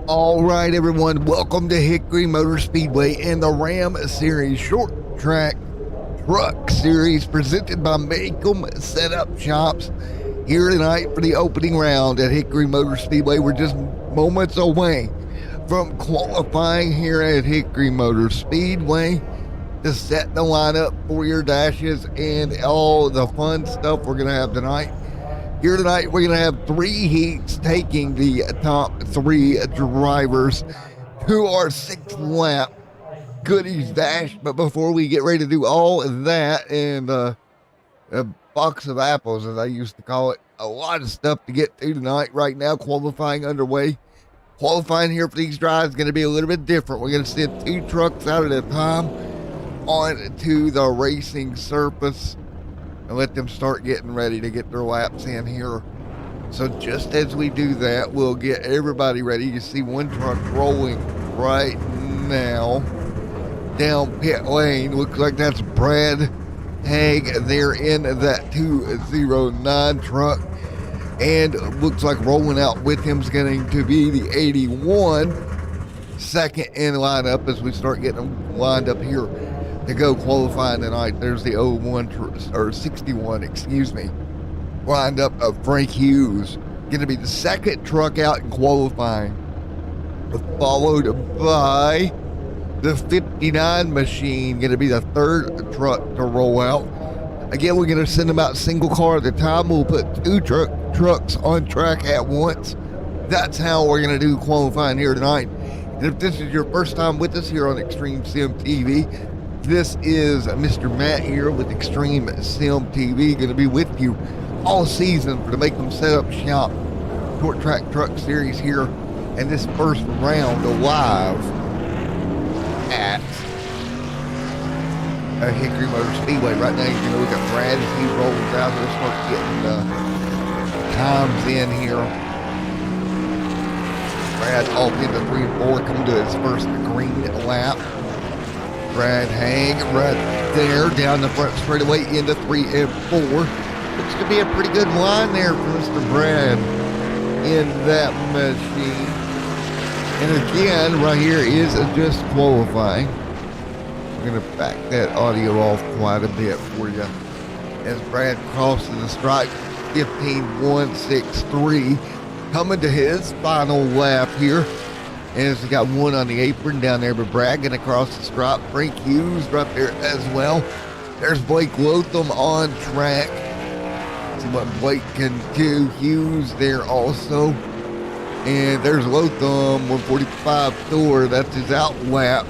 All right, everyone, welcome to Hickory Motor Speedway and the Ram Series Short Track Truck Series presented by Maconi Setup Shops here tonight for the opening round at Hickory Motor Speedway. We're just moments away from qualifying here at Hickory Motor Speedway to set the lineup for your dashes and all the fun stuff we're going to have tonight. Here tonight, we're going to have 3 heats taking the top 3 drivers to our 6th lap goodies dash. But before we get ready to do all of that and a box of apples, as I used to call it, a lot of stuff to get to tonight. Right now, qualifying underway. Qualifying here for these drives is going to be a little bit different. We're going to send 2 trucks out at a time onto the racing surface and let them start getting ready to get their laps in here. So just as we do that, we'll get everybody ready. You see one truck rolling right now down pit lane. Looks like that's Brad Haig there in that 209 truck. And looks like rolling out with him is going to be the 81, second in lineup as we start getting them lined up here to go qualifying tonight. There's the 61, excuse me, lined up of Frank Hughes, going to be the second truck out in qualifying, followed by the 59 machine, going to be the third truck to roll out. Again, we're going to send them out single car at a time. We'll put 2 trucks on track at once. That's how we're going to do qualifying here tonight. And if this is your first time with us here on Extreme Sim TV, this is Mr. Matt here with Extreme Sim TV, going to be with you all season for the Make Them Set Up Shop Short Track Truck Series here and this first round live at Hickory Motor Speedway. Right now, you know, we got Brad as he rolls out. We'll start getting times in here. Brad off into 3 and 4, coming to his first green lap. Brad Haig right there down the front straightaway into 3 and 4. Looks to be a pretty good line there for Mr. Brad in that machine. And again, right here is just qualifying. We're going to back that audio off quite a bit for you as Brad crosses the stripe. 15.163 coming to his final lap here. And he's got 1 on the apron down there, but Brad going across the stripe. Frank Hughes right there as well. There's Blake Lotham on track. See what Blake can do. Hughes there also. And there's Lotham, 145 Thor. That's his out lap.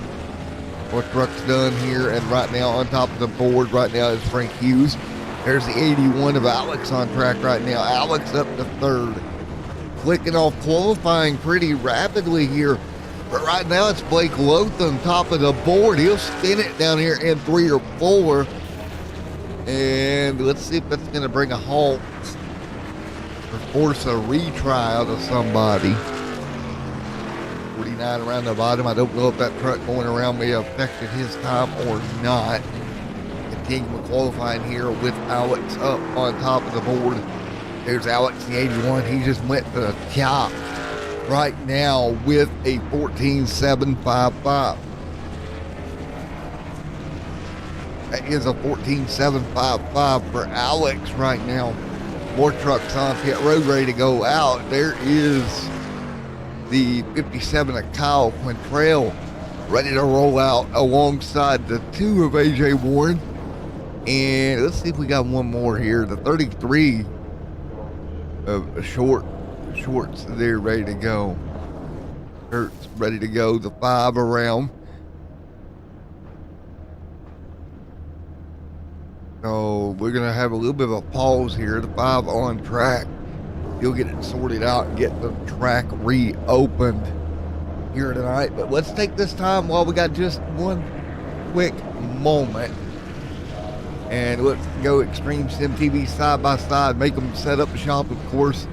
What truck's done here, and right now on top of the board right now is Frank Hughes. There's the 81 of Alex on track right now. Alex up to 3rd. Clicking off qualifying pretty rapidly here. But right now it's Blake Lotham, top of the board. He'll spin it down here in 3 or 4. And let's see if that's going to bring a halt or force a retry out of somebody. 49 around the bottom. I don't know if that truck going around may have affected his time or not. Continuing qualifying here with Alex up on top of the board. There's Alex, the 81. He just went to the top right now with a 14.755. That is a 14.755 for Alex right now. More trucks on pit road ready to go out. There is the 57 of Kyle Quintrell ready to roll out alongside the 2 of AJ Warren. And let's see if we got one more here. The 33 of shorts there ready to go. Kurt's ready to go. The 5 around. So we're going to have a little bit of a pause here. The 5 on track. You'll get it sorted out and get the track reopened here tonight. But let's take this time while we got just one quick moment. And let's go Extreme Sim TV side by side. Make them set up shop, of course.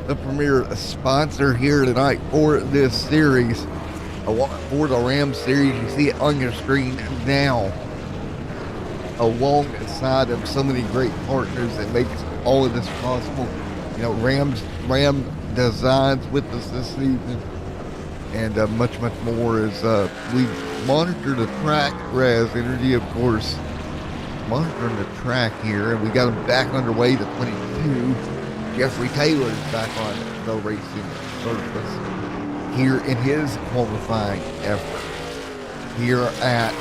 The premier sponsor here tonight for this series. For the Ram series, you see it on your screen now. Alongside of so many great partners that makes all of this possible. You know, Ram Designs with us this season. and much more as we monitor the track. Raz Energy, of course, monitoring the track here, and we got him back underway to 22. Jeffrey Taylor's back on the racing surface here in his qualifying effort here at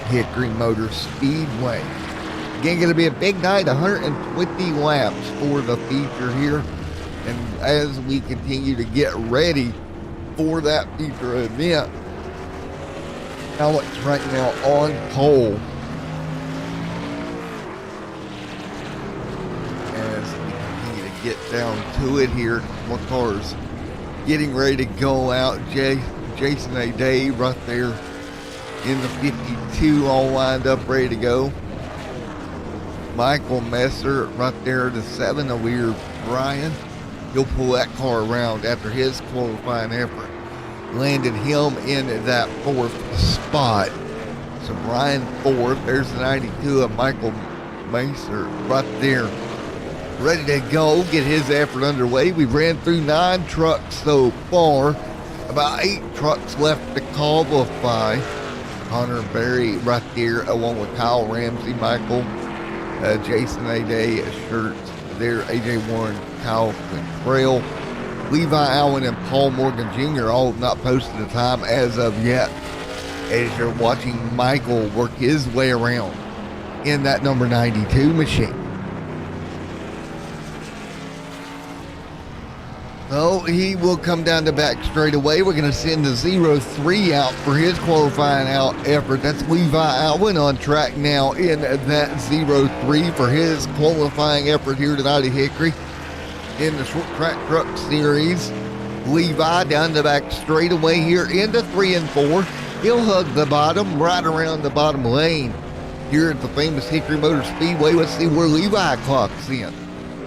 Hickory Motor Speedway. Again, going to be a big night, 120 laps for the feature here. And as we continue to get ready for that feature event, Alex right now on pole. As we continue to get down to it here, more cars getting ready to go out. Jason A. Day right there in the 52, all lined up, ready to go. Michael Messer right there, the 7, over here, Brian. He'll pull that car around after his qualifying effort landed him in that 4th spot. So Brian 4th, there's the 92 of Michael Messer right there, ready to go, get his effort underway. We ran through 9 trucks so far, about 8 trucks left to qualify. Connor Berry right there, along with Kyle Ramsey, Michael, Jason A. Day, Shirt there, AJ Warren, Kyle Trail, Levi Allen, and Paul Morgan Jr. all have not posted a time as of yet, as you're watching Michael work his way around in that number 92 machine. So he will come down the back straight away. We're going to send the 03 out for his qualifying out effort. That's Levi Allen on track now in that 03 for his qualifying effort here tonight at Hickory in the short track truck series. Levi down the back straight away here into 3 and 4. He'll hug the bottom right around the bottom lane here at the famous Hickory Motor Speedway. Let's see where Levi clocks in.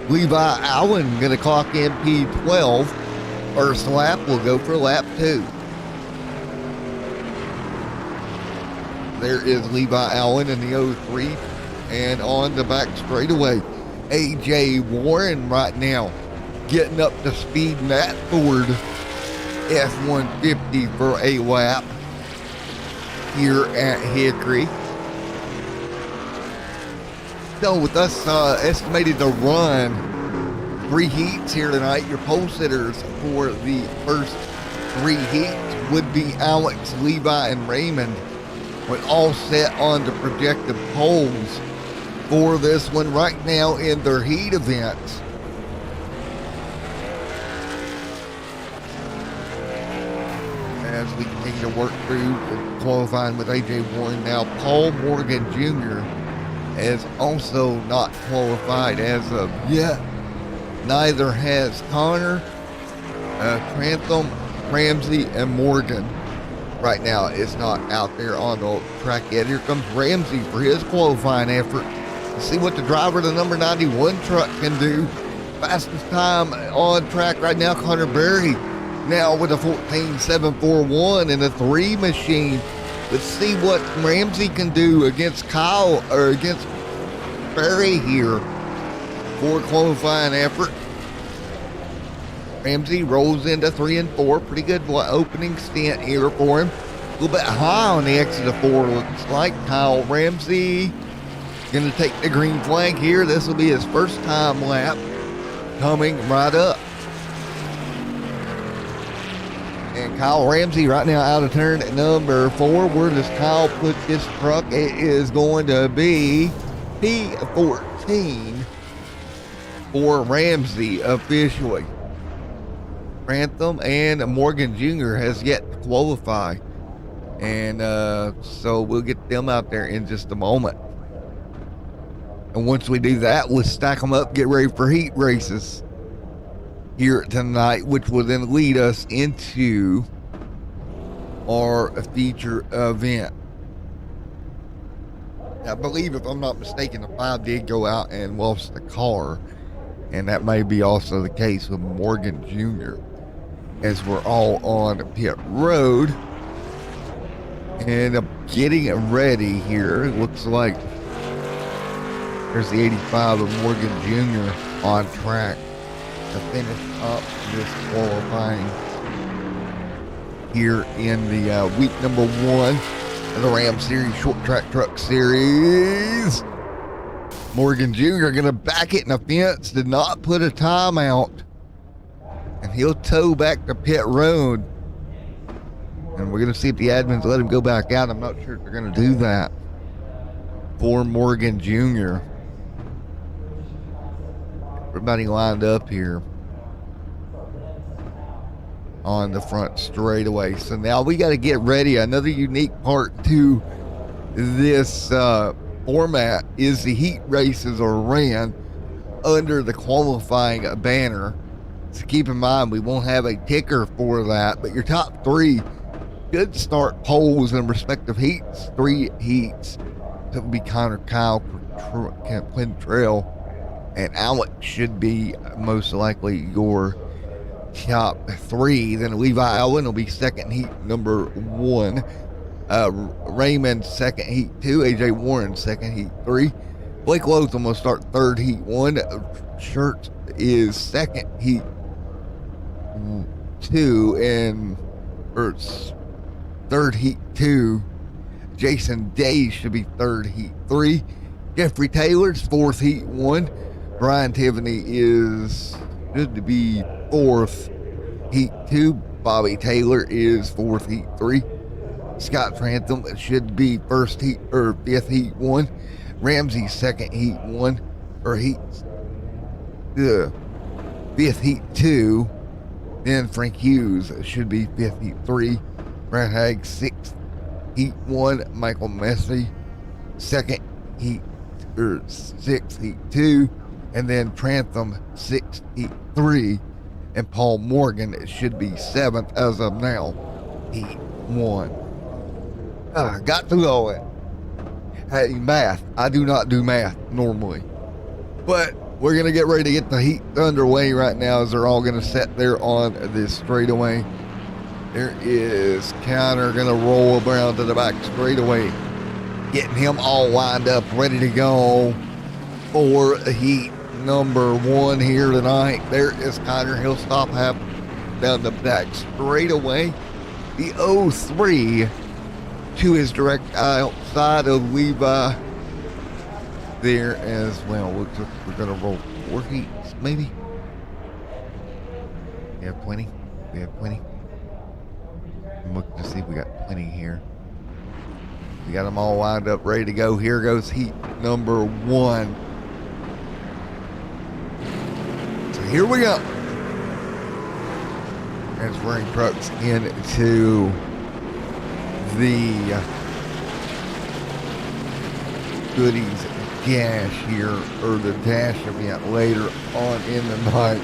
Levi Allen going to clock in P12. First lap will go for lap 2. There is Levi Allen in the 03 and on the back straightaway. AJ Warren right now getting up to speed in that Ford F-150 for a lap here at Hickory. So with us estimated to run 3 heats here tonight, your pole sitters for the first 3 heats would be Alex, Levi, and Raymond, with all set on the projected poles for this one right now in their heat events. As we continue to work through qualifying with AJ Warren now, Paul Morgan Jr. has also not qualified as of yet. Neither has Connor, Trantham, Ramsey, and Morgan. Right now, it's not out there on the track yet. Here comes Ramsey for his qualifying effort. Let's see what the driver of the number 91 truck can do. Fastest time on track right now, Connor Berry. Now with a 14.741 in the 3 machine. Let's see what Ramsey can do against Kyle, or against Berry here for qualifying effort. Ramsey rolls into 3 and 4. Pretty good opening stint here for him. A little bit high on the exit of 4, looks like. Kyle Ramsey going to take the green flag here. This will be his first time lap coming right up. And Kyle Ramsey right now out of turn at number 4. Where does Kyle put this truck? It is going to be P14 for Ramsey officially. Grantham and Morgan Jr. has yet to qualify. And so we'll get them out there in just a moment. And once we do that, we'll stack them up, get ready for heat races here tonight, which will then lead us into our feature event. I believe, if I'm not mistaken, the 5 did go out and lost the car, and that may be also the case with Morgan Jr. as we're all on pit road and getting ready here. It looks like there's the 85 of Morgan Jr. on track to finish up this qualifying here in the week number 1 of the Ram Series Short Track Truck Series. Morgan Jr. going to back it in the fence, did not put a timeout, and he'll tow back to pit road. And we're going to see if the admins let him go back out. I'm not sure if they're going to do that for Morgan Jr. Everybody lined up here on the front straightaway. So now we got to get ready. Another unique part to this format is the heat races are ran under the qualifying banner. So keep in mind, we won't have a ticker for that, but your top 3 should start poles in respective heats. 3 heats. That would be Connor, Kyle, Quintrell, and Alex should be most likely your top 3. Then Levi Allen will be second heat number 1. Raymond second heat 2. AJ Warren second heat 3. Blake Lotham will start third heat 1. Shirt is second heat 2 and third heat 2. Jason Day should be third heat 3. Jeffrey Taylor's fourth heat 1. Brian Tiffany is good to be fourth heat 2. Bobby Taylor is fourth heat 3. Scott Trantham should be first heat or fifth heat 1. Ramsey second heat 1 or fifth heat 2. Then Frank Hughes should be fifth heat 3. Brad Haig sixth heat 1. Michael Messi second heat or sixth heat 2. And then Trantham sixth heat 3. And Paul Morgan should be seventh as of now, heat 1. Got through all that. Hey, math. I do not do math normally. But we're going to get ready to get the heat underway right now as they're all going to set there on this straightaway. There is Counter going to roll around to the back straightaway. Getting him all lined up, ready to go for heat number 1 here tonight. There is Connor. He'll stop half down the back straightaway. The 03 to his direct outside of Levi there as well. Looks like we're going to roll 4 heats, maybe. We have 20. We have 20. I'm looking to see if we got plenty here. We got them all lined up, ready to go. Here goes heat number 1. So here we go. Transferring trucks into the goodies dash here, or the dash event later on in the night.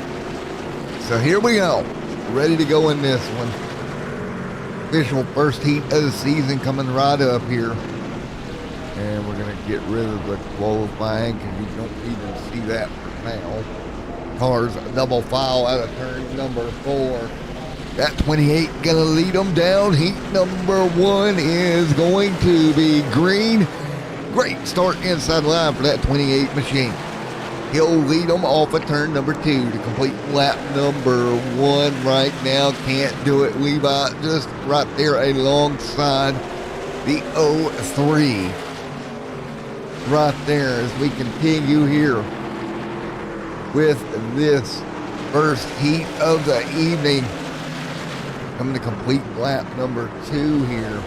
So here we go, ready to go in this one. Official first heat of the season coming right up here, and we're going to get rid of the qualifying because you don't even see that for now. Cars double file out of turn number 4. That 28 gonna lead them down. Heat number 1 is going to be green. Great start inside the line for that 28 machine. He'll lead them off of turn number 2 to complete lap number 1 right now. Can't do it. Levi just right there alongside the 03. Right there as we continue here with this first heat of the evening. Coming to complete lap number 2 here.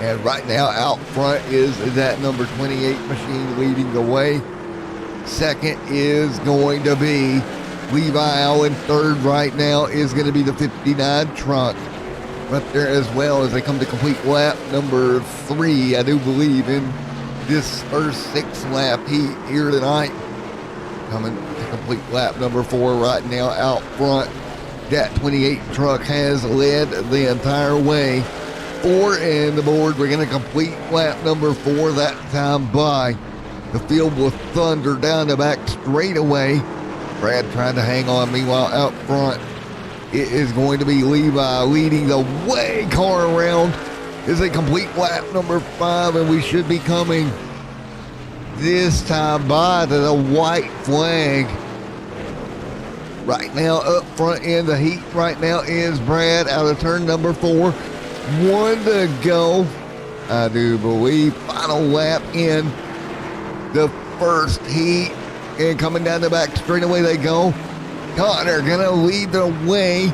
And right now out front is that number 28 machine leading the way. Second is going to be Levi Allen. Third right now is going to be the 59 truck. Right there as well as they come to complete lap number 3, I do believe, in this first 6 lap heat here tonight. Coming to complete lap number 4 right now out front. That 28 truck has led the entire way. 4 in the board. We're going to complete lap number 4 that time by the field with thunder down the back straightaway. Brad trying to hang on. Meanwhile, out front, it is going to be Levi leading the way. Car around is a complete lap number 5, and we should be coming this time by to the white flag. Right now, up front in the heat right now is Brad out of turn number 4. 1 to go. I do believe final lap in the first heat. And coming down the back straightaway they go. Connor gonna lead the way.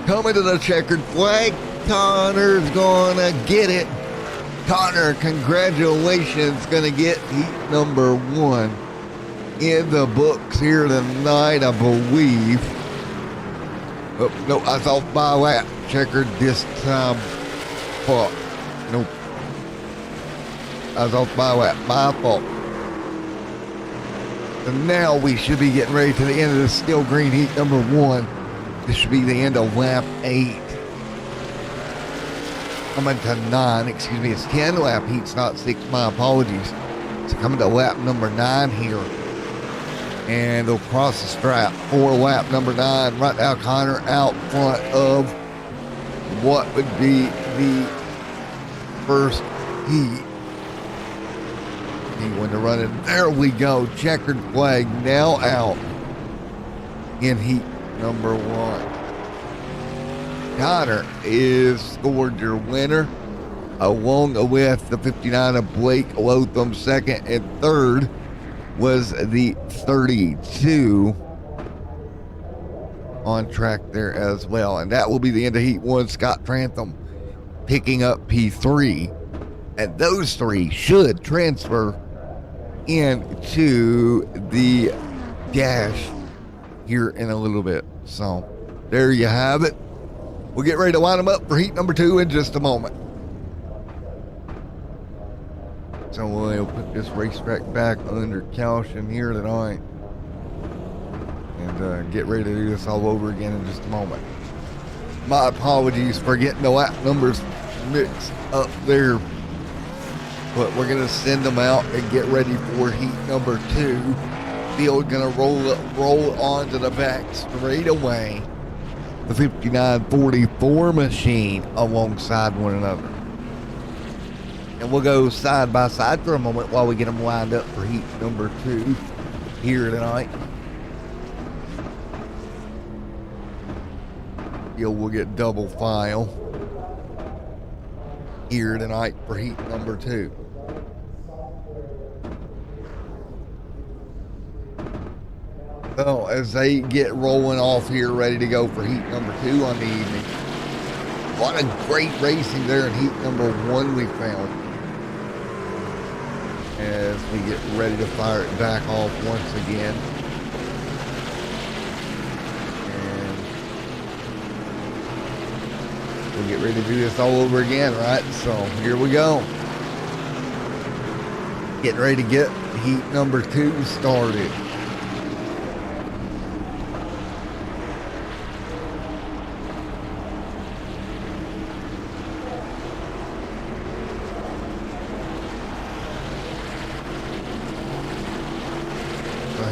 Coming to the checkered flag. Connor's gonna get it. Connor, congratulations, gonna get heat number 1 in the books here tonight, I believe. Oh, no, I thought by lap. Checkered this time. Fuck. Nope. I thought by lap. My fault. And now we should be getting ready to the end of the steel green heat number 1. This should be the end of lap 8. Coming to 9, excuse me, it's 10 lap heats, not 6, my apologies. So coming to lap number 9 here. And they'll cross the stripe for lap number 9. Right now, Connor out front of what would be the first heat. He went to run it. There we go. Checkered flag now out in heat number 1. Connor is scored your winner, along with the 59 of Blake Lotham. Second and third was the 32 on track there as well. And that will be the end of heat 1. Scott Trantham picking up P3. And those 3 should transfer into the dash here in a little bit. So there you have it. We'll get ready to line them up for heat number 2 in just a moment. So we'll put this racetrack back under caution here tonight and get ready to do this all over again in just a moment. My apologies for getting the lap numbers mixed up there, but we're going to send them out and get ready for heat number 2. Field going to roll onto the back straight away. The 5944 machine alongside one another. And we'll go side by side for a moment while we get them lined up for heat number 2 here tonight. We'll get double file here tonight for heat number 2. So as they get rolling off here, ready to go for heat number 2 on the evening. A lot of great racing there in heat number 1 we found. As we get ready to fire it back off once again. And we'll get ready to do this all over again, right? So here we go. Getting ready to get heat number 2 started.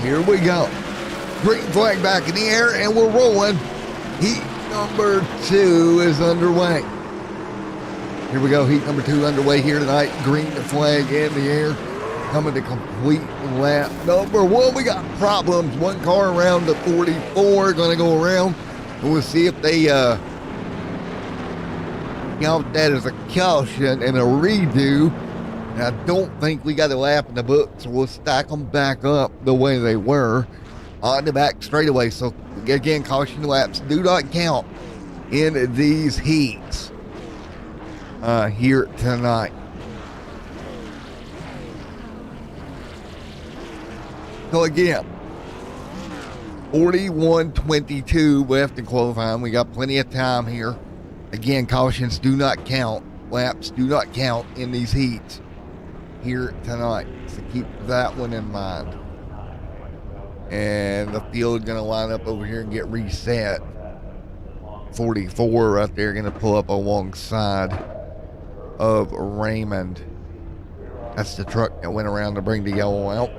Here we go. Green flag back in the air and we're rolling. Heat number 2 is underway. Here we go. Heat number 2 underway here tonight. Green flag in the air. Coming to complete lap number 1. We got problems. One car around the 44 going to go around. And we'll see if they count that as a caution and a redo. And I don't think we got a lap in the book, so we'll stack them back up the way they were on the back straightaway. So again, caution laps do not count in these heats here tonight. So again, 41:22 left in qualifying. We got plenty of time here. Again, cautions do not count. Laps do not count in these heats here tonight, so keep that one in mind. And the field is going to line up over here and get reset. 44 right there, going to pull up alongside of Raymond. That's the truck that went around to bring the yellow out.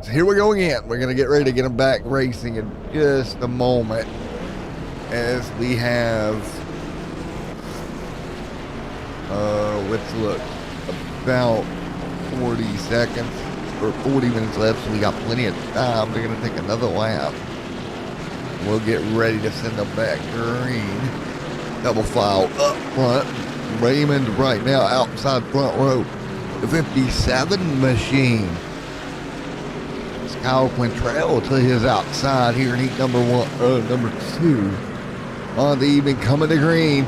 So here we go again. We're going to get ready to get them back racing in just a moment, as we have let's look, about 40 seconds or 40 minutes left, so we got plenty of time. They're going to take another lap We'll get ready to send them back green. Double file up front. Raymond right now outside front row. The 57 machine. It's Kyle Quintrell to his outside here in heat number 2. On the evening, coming to green.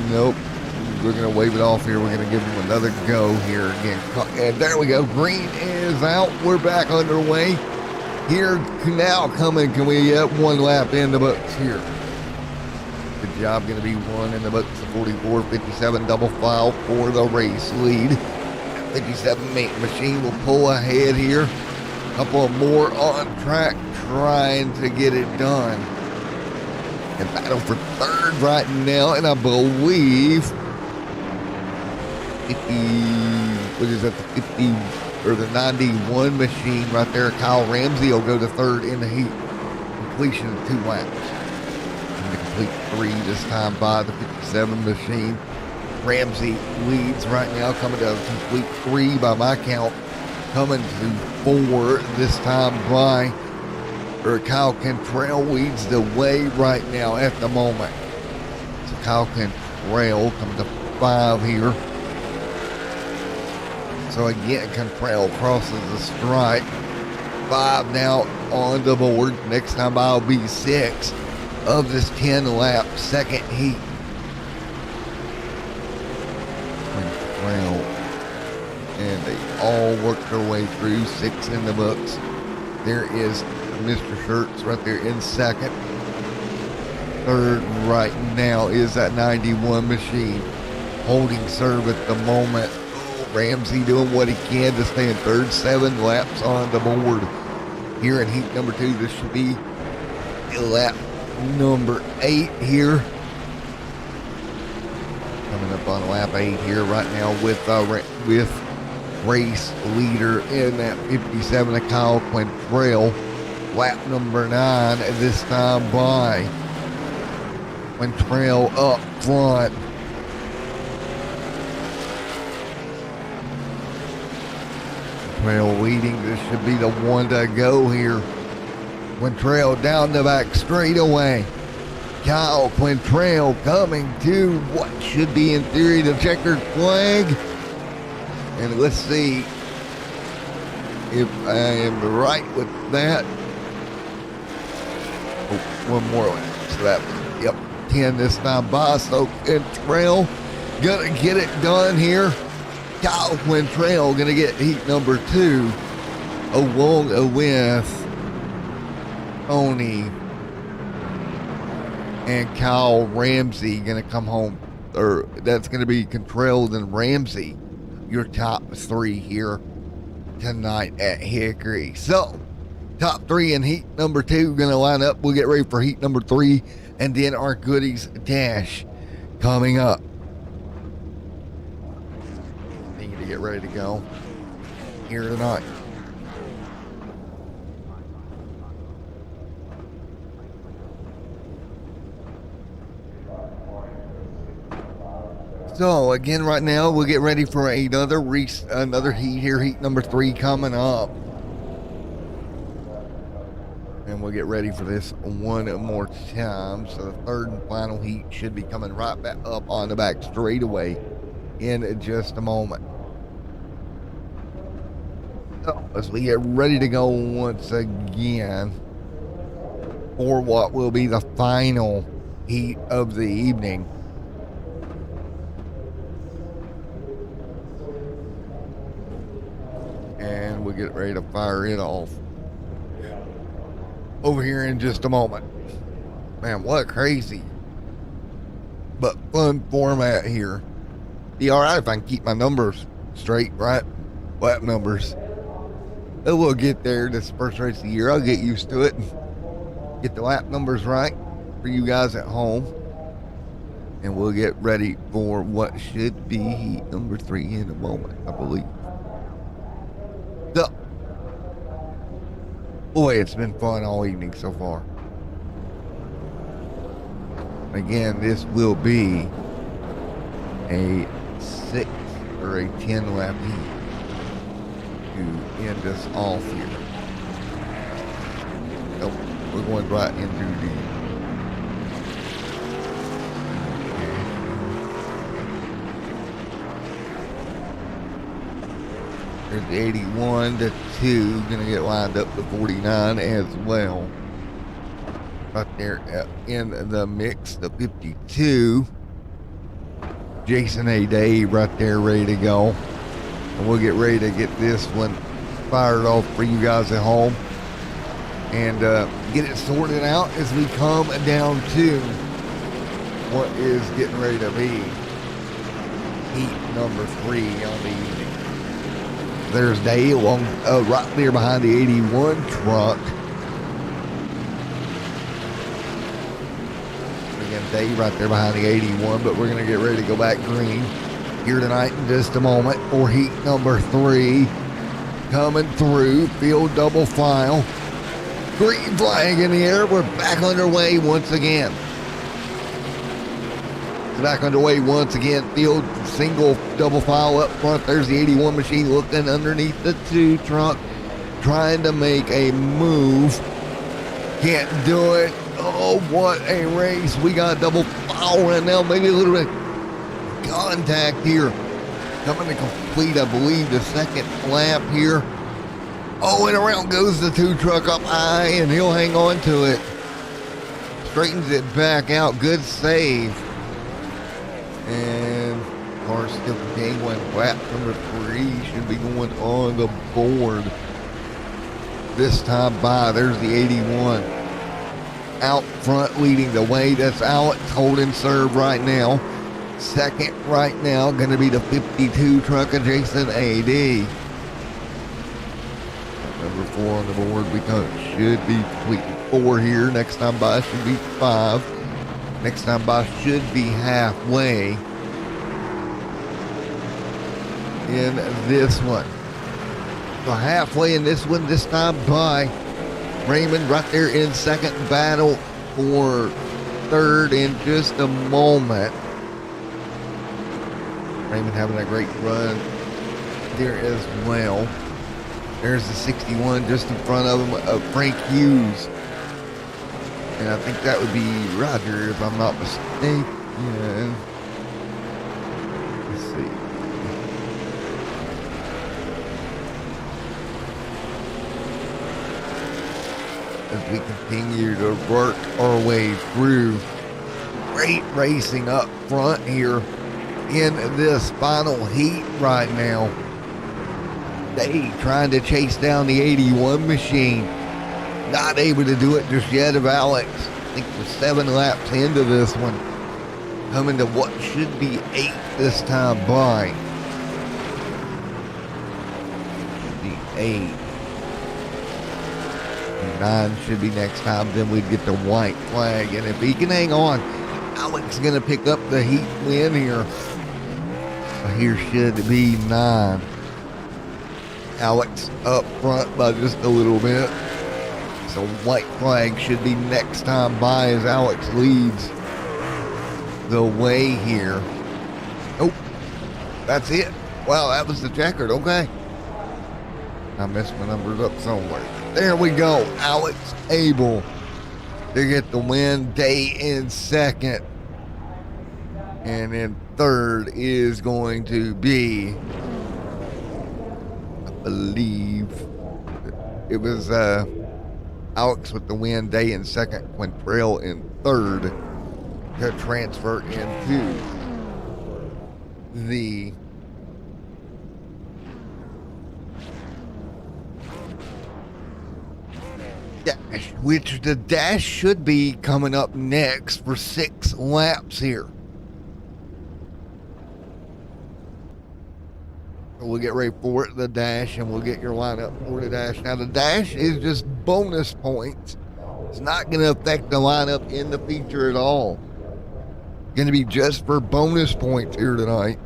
Nope. We're going to wave it off here. We're going to give him another go here again. And there we go. Green is out. We're back underway. Here now coming. Can we get one lap in the books here? Good job. Going to be one in the books. The 44-57 double file for the race lead. 57 machine will pull ahead here. A couple more on track trying to get it done. And battle for third right now. And I believe 50, what is that, the 50 or the 91 machine right there. Kyle Ramsey will go to third in the heat. Completion of 2 laps. And the complete 3 this time by the 57 machine. Ramsey leads right now, coming to a complete 3 by my count. Coming to 4 this time by Kyle Cantrell leads the way right now at the moment. So Kyle Cantrell coming to 5 here. So again, Cantrell crosses the stripe. 5 now on the board. Next time by will be 6 of this 10-lap second heat. Cantrell. And they all work their way through. 6 in the books. There is Mr. Shirts right there in second. Third right now is that 91 machine holding serve at the moment. Ramsey doing what he can to stay in third. 7 laps on the board here in heat number 2. This should be lap number 8 here. Coming up on lap 8 here right now with race leader in that 57 of Kyle Quintrell. Lap number 9 this time by Quintrell up front. Quintrell leading. This should be the one to go here. Quintrell down the back straightaway. Kyle Quintrell coming to what should be in theory the checkered flag. And let's see if I am right with that. Oh, one more lap. So that was, yep, 10 this time by. So Quintrell gonna get it done here. Kyle Quintrell gonna get heat number 2 along with Tony and Kyle Ramsey gonna come home, or that's gonna be Quintrell and Ramsey, your top 3 here tonight at Hickory. So top 3 in heat number 2 gonna line up. We'll get ready for heat number 3 and then our goodies dash coming up. Get ready to go here tonight. So again, right now we'll get ready for another heat here, heat number 3 coming up, and we'll get ready for this one more time. So the third and final heat should be coming right back up on the back straightaway in just a moment. So, as we get ready to go once again for what will be the final heat of the evening. And we'll get ready to fire it off over here in just a moment. Man, what crazy but fun format here. Be all right if I can keep my numbers straight, right? Lap numbers. But we'll get there. This is the first race of the year. I'll get used to it. Get the lap numbers right for you guys at home. And we'll get ready for what should be heat number 3 in a moment, I believe. So, boy, it's been fun all evening so far. Again, this will be a 6 or a 10 lap heat to end us off here. So, We're going right into the there's the 81 to 2, gonna get lined up to 49 as well. Right there in the mix, the 52. Jason A. Dave right there ready to go. And we'll get ready to get this one fired off for you guys at home. And get it sorted out as we come down to what is getting ready to be heat number 3 on the evening. There's Dale on, right there behind the 81 truck. Again, Dave right there behind the 81, but we're going to get ready to go back green here tonight in just a moment for heat number 3. Coming through, field double file. Green flag in the air. We're back underway once again. Back underway once again. Field single double file up front. There's the 81 machine looking underneath the 2 truck, trying to make a move. Can't do it. Oh, what a race. We got double file right now. Maybe a little bit of contact here. Coming to complete, I believe, the second lap here. Oh, and around goes the 2 truck up high, and he'll hang on to it. Straightens it back out. Good save. And car still continuing. Lap number 3 should be going on the board this time by. There's the 81 out front leading the way. That's Alex holding serve right now. Second right now going to be the 52 truck of Jason A.D. Number 4 on the board. We thought it should be 4 here. Next time by should be 5. Next time by should be halfway in this one. So halfway in this one, this time by. Raymond right there in second, battle for third in just a moment. Raymond having a great run there as well. There's the 61 just in front of him, of Frank Hughes. And I think that would be Roger, if I'm not mistaken. Let's see. As we continue to work our way through. Great racing up front here in this final heat right now. They trying to chase down the 81 machine. Not able to do it just yet of Alex. I think we're 7 laps into this one. Coming to what should be 8 this time by. The 8. 9 should be next time. Then we'd get the white flag. And if he can hang on, Alex is going to pick up the heat win here. So here should be 9. Alex up front by just a little bit. So white flag should be next time by as Alex leads the way here. Oh, that's it. Wow, that was the checkered. Okay. I messed my numbers up somewhere. There we go. Alex able to get the win. Day in second. And in third is going to be, I believe, it was Alex with the win. Day in second. Quintrell in third to transfer into the dash, which the dash should be coming up next for 6 laps here. So we'll get ready for it, the dash, and we'll get your lineup for the dash. Now the dash is just bonus points. It's not going to affect the lineup in the feature at all. Going to be just for bonus points here tonight.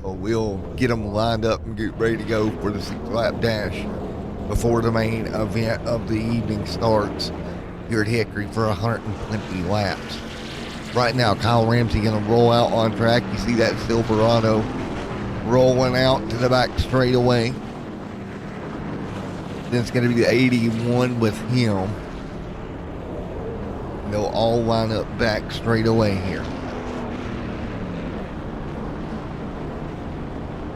So we'll get them lined up and get ready to go for the 6-lap dash before the main event of the evening starts here at Hickory for 120 laps. Right now, Kyle Ramsey going to roll out on track. You see that Silverado rolling out to the back straightaway. then it's going to be the 81 with him. They'll all line up back straight away here.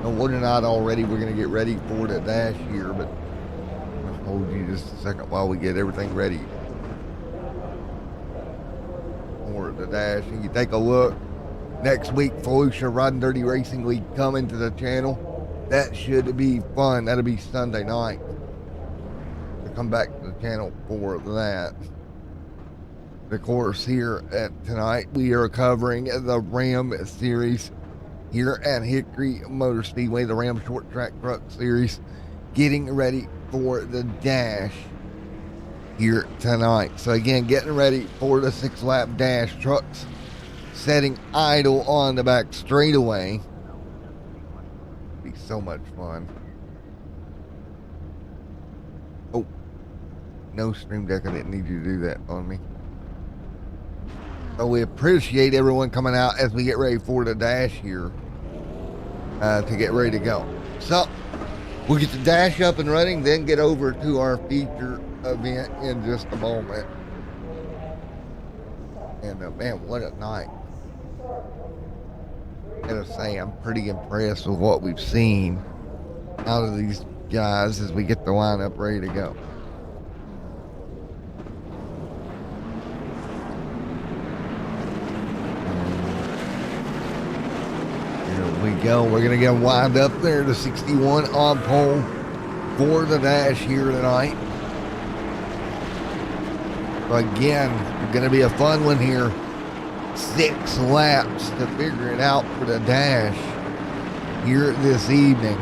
No, we're not already. We're going to get ready for the dash here, but I'll hold you just a second while we get everything ready for the dash. And you take a look. Next week, Volusia Riding Dirty Racing League coming to the channel. That should be fun. That'll be Sunday night. So come back to the channel for that. Of course, here at tonight, we are covering the Ram Series here at Hickory Motor Speedway, the Ram Short Track Truck Series, getting ready for the dash here tonight. So again, getting ready for the 6-lap dash. Trucks setting idle on the back straightaway. Be so much fun. Oh, no Stream Deck. I didn't need you to do that on me. So we appreciate everyone coming out as we get ready for the dash here to get ready to go. So we'll get the dash up and running, then get over to our feature event in just a moment. And man, what a night. I gotta say, I'm pretty impressed with what we've seen out of these guys as we get the lineup ready to go. Here we go. We're gonna get wind up there to 61 on pole for the dash here tonight. So again, it's gonna be a fun one here. 6 laps to figure it out for the dash here this evening.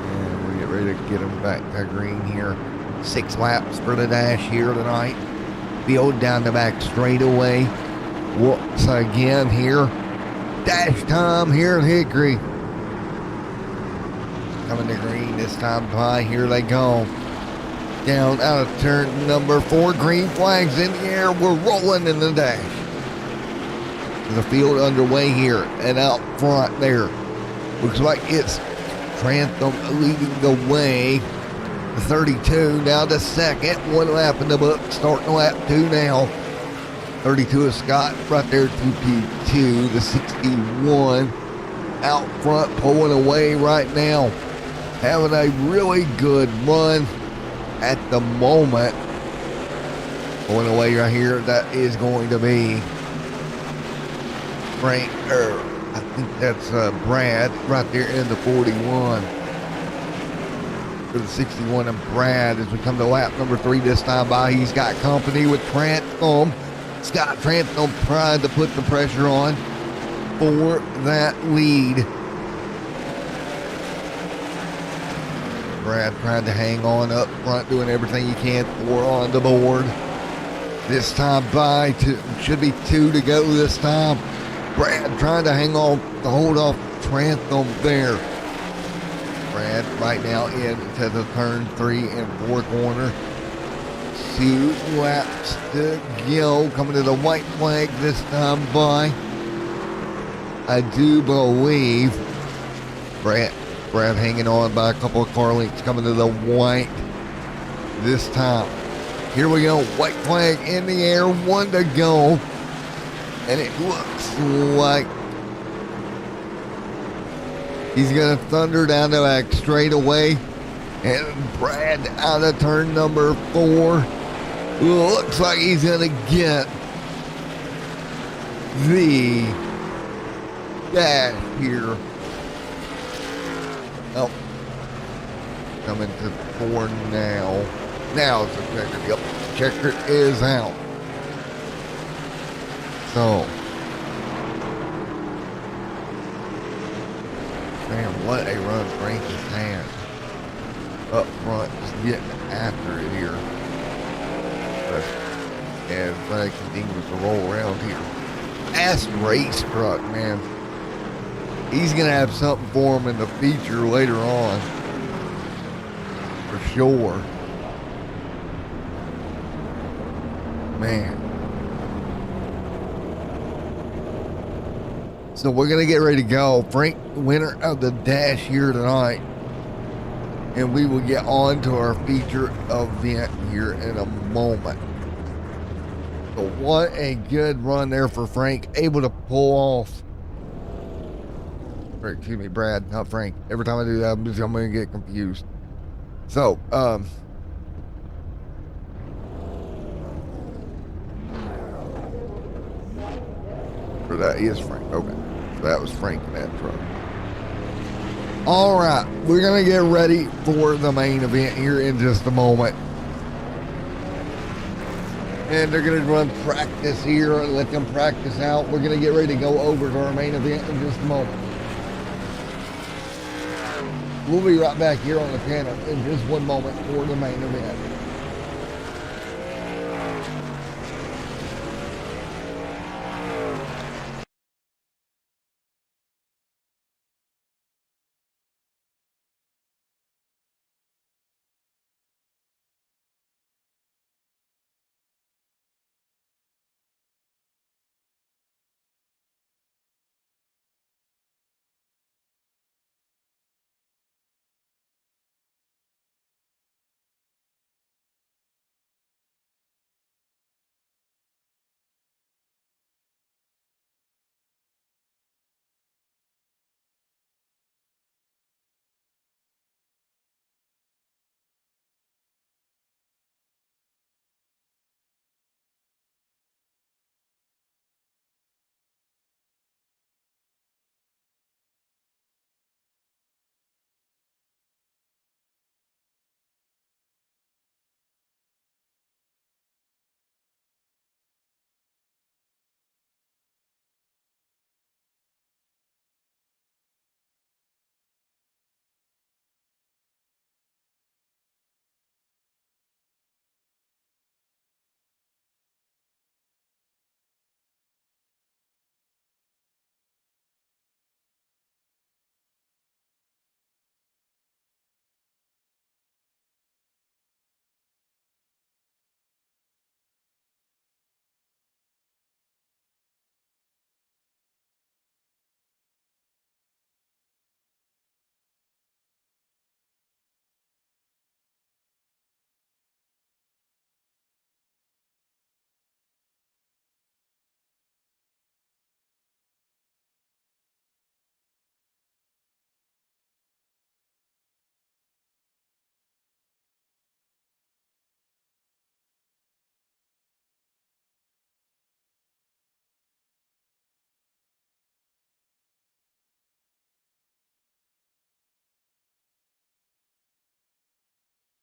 And we get ready to get them back to green here. 6 laps for the dash here tonight. Field down the back straightaway. Whoops again here. Dash time here at Hickory. Coming to green this time by. Here they go. Down out of turn number 4. Green flags in the air. We're rolling in the dash. The field underway here and out front there. Looks like it's Trantham leading the way. The 32 now the second. 1 lap in the book. Starting lap 2 now. 32 is Scott right there. 2P2. The 61 out front pulling away right now. Having a really good run at the moment. Going away right here, that is going to be Frank, I think that's Brad right there in the 41. For the 61 and Brad as we come to lap number 3 this time by. He's got company with Trantham. Scott Trantham trying to put the pressure on for that lead. Brad trying to hang on up front, doing everything he can for on the board. This time by, should be 2 to go this time. Brad trying to hang on to hold off Trantham there. Brad right now into the turn 3 and 4 corner. 2 laps to go. Coming to the white flag this time by, I do believe, Brad hanging on by a couple of car lengths, coming to the white this time. Here we go. White flag in the air. 1 to go. And it looks like he's going to thunder down the back straight away. And Brad out of turn number 4. Looks like he's going to get the dash here. Oh, coming to 4 now. Now it's a checker. Yep, checker is out. So, man, what a run Frank has had up front, just getting after it here. But as Frank continues to roll around here, fast race truck, man. He's going to have something for him in the feature later on, for sure. Man. So we're going to get ready to go. Frank, winner of the dash here tonight. And we will get on to our feature event here in a moment. So what a good run there for Frank. Able to pull off. Or, excuse me, Brad, not Frank. Every time I do that, I'm going to get confused. So, or that is Frank. Okay. So that was Frank in that truck. All right, we're going to get ready for the main event here in just a moment. And they're going to run practice here and let them practice out. We're going to get ready to go over to our main event in just a moment. We'll be right back here on the panel in just one moment for the main event.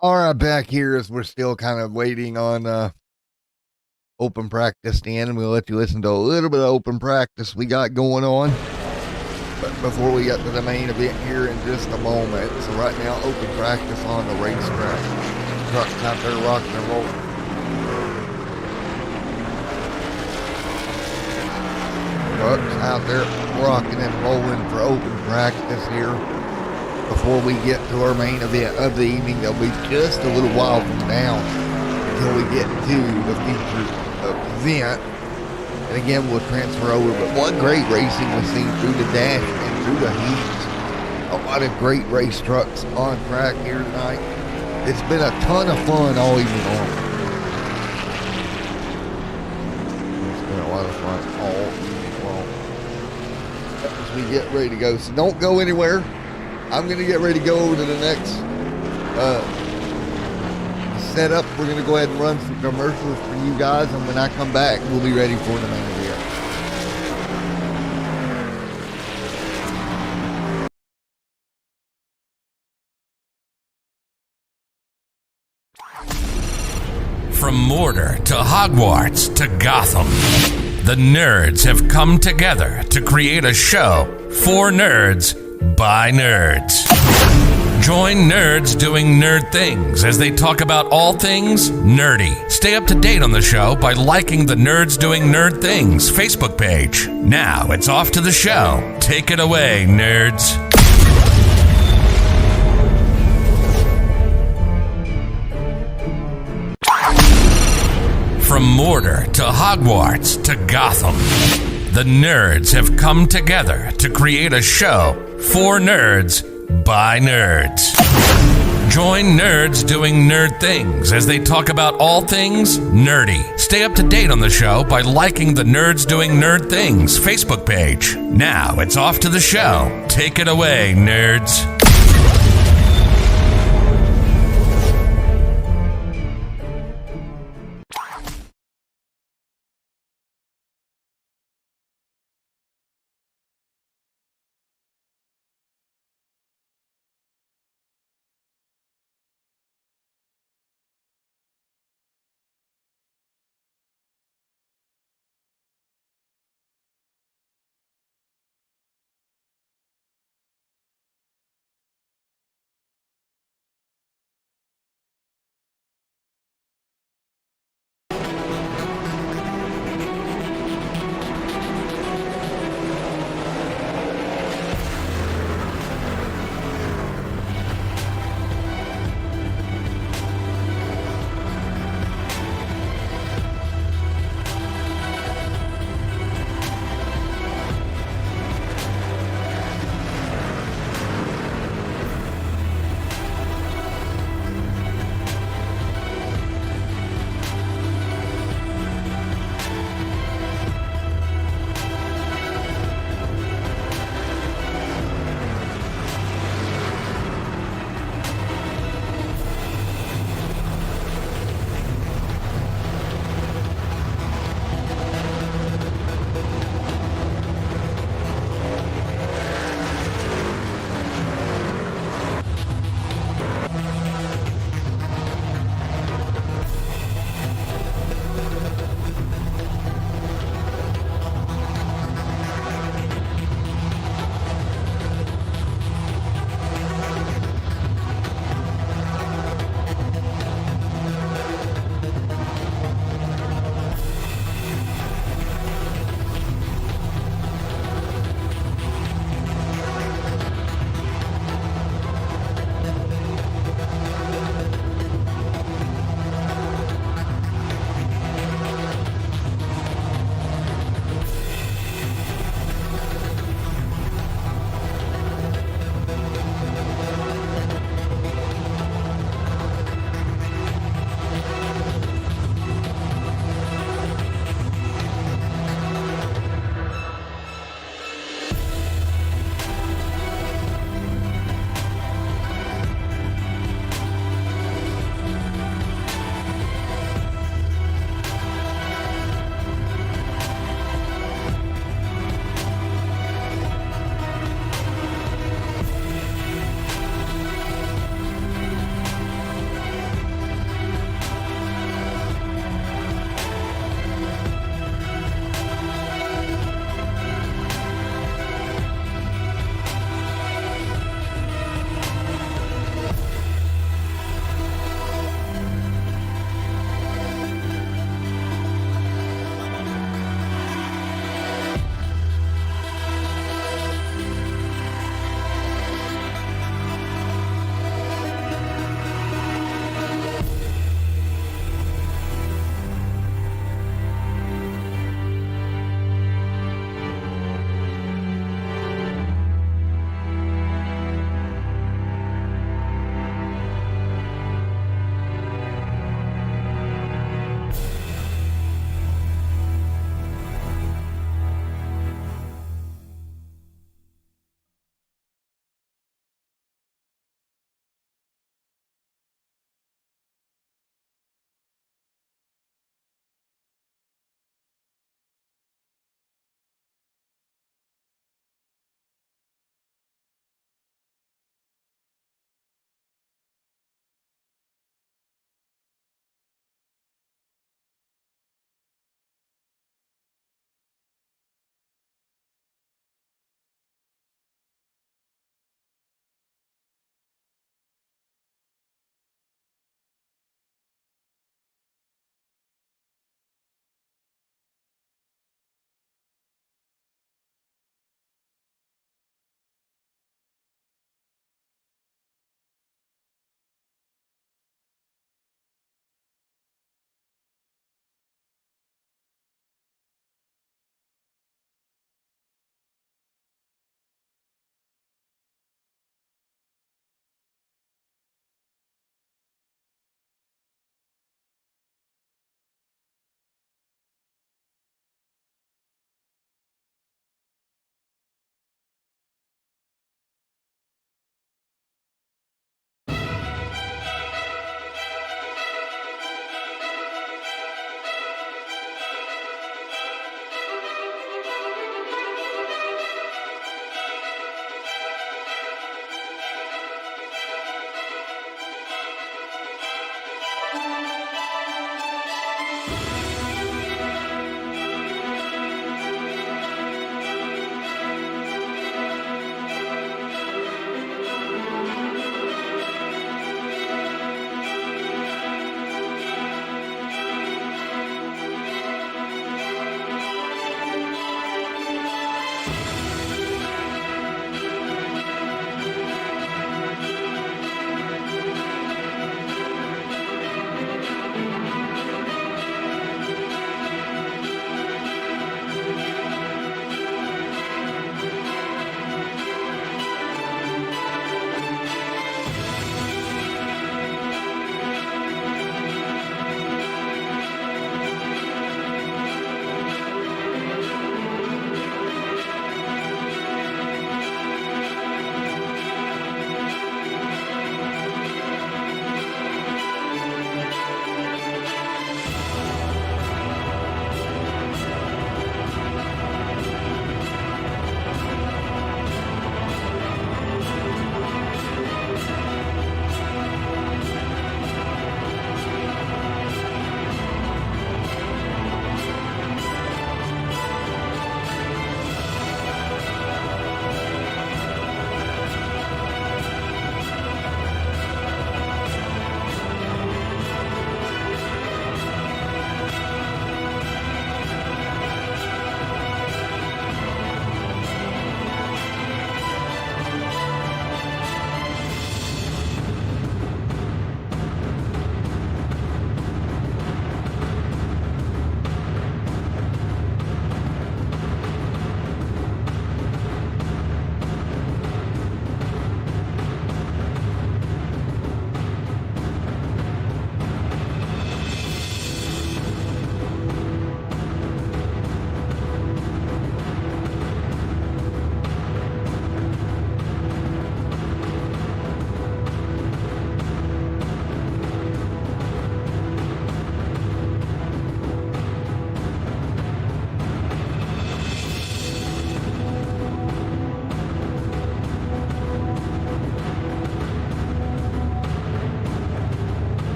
All right, back here as we're still kind of waiting on open practice to end, and we'll let you listen to a little bit of open practice we got going on. But before we get to the main event here in just a moment, so right now open practice on the racetrack. Trucks out there rocking and rolling. Trucks out there rocking and rolling for open practice here. Before we get to our main event of the evening, there'll be just a little while from now until we get to the featured event. And again, we'll transfer over. But what great racing we've seen through the dash and through the heats. A lot of great race trucks on track here tonight. It's been a ton of fun all evening long. It's been a lot of fun all evening long. As we get ready to go. So don't go anywhere. I'm going to get ready to go over to the next setup. We're going to go ahead and run some commercials for you guys, and when I come back, we'll be ready for the main event. From Mordor to Hogwarts to Gotham, the nerds have come together to create a show for nerds by nerds. Join nerds doing nerd things as they talk about all things nerdy. Stay up to date on the show by liking the Nerds Doing Nerd Things Facebook page. Now it's off to the show. Take it away, nerds. From Mordor to Hogwarts to Gotham, The nerds have come together to create a show for nerds by nerds. Join nerds doing nerd things as they talk about all things nerdy. Stay up to date on the show by liking the Nerds Doing Nerd Things Facebook page. Now it's off to the show. Take it away, nerds.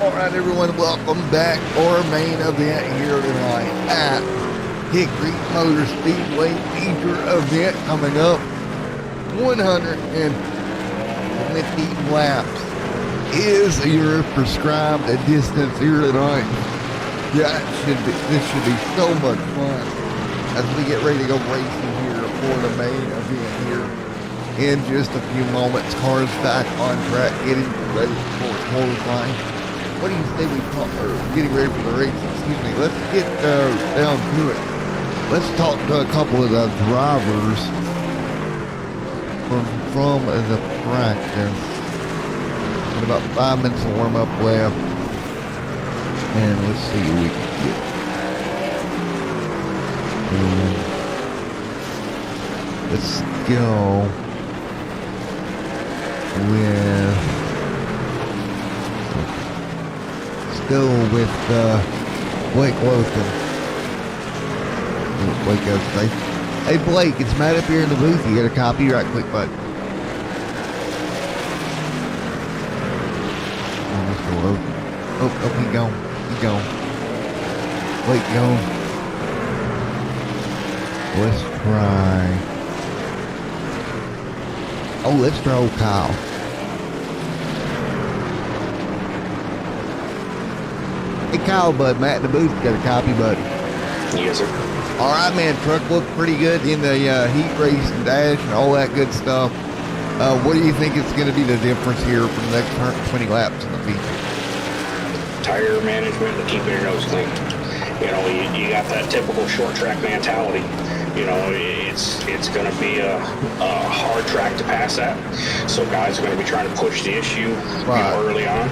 All right, everyone, welcome back for our main event here tonight at Hickory Motor Speedway. Major event coming up, 120 laps is your prescribed distance here tonight. Yeah, this should be so much fun as we get ready to go racing here for the main event here in just a few moments. Cars back on track, getting ready for qualifying. What do you say we talk, or getting ready for the race? Excuse me. Let's get down to it. Let's talk to a couple of the drivers from the practice. And about 5 minutes of warm up left, and let's see what we can get. And let's go with Blake Lothan. Blake goes say, "Hey Blake, it's Matt up here in the booth. You got a copyright click button." Oh, Mr. Lothan. Oh, he gone. Blake gone. Let's try. Oh, let's try old Kyle. Hey Kyle, bud, Matt in the booth got a copy button. Yes, sir. All right, man. Truck looked pretty good in the heat race and dash and all that good stuff. What do you think is going to be the difference here from the next 120 laps in the feature? Tire management and keeping your nose clean. You know, you got that typical short track mentality. You know, it's going to be a hard track to pass at. So guys are going to be trying to push the issue early on.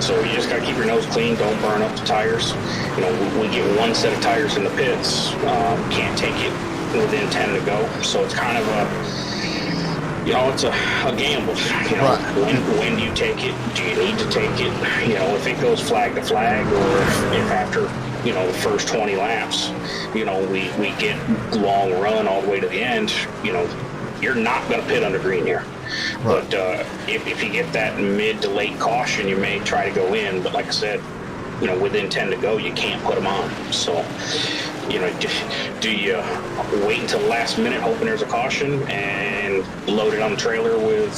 So you just got to keep your nose clean. Don't burn up the tires. You know, we get one set of tires in the pits. Can't take it within 10 to go. So it's kind of it's a gamble. You know, when do you take it? Do you need to take it? You know, if it goes flag to flag, or if after, the first 20 laps, we get long run all the way to the end, you're not going to pit under green here. Right. But if you get that mid to late caution, you may try to go in. But like I said, within 10 to go, you can't put them on. So, do you wait until the last minute hoping there's a caution and load it on the trailer with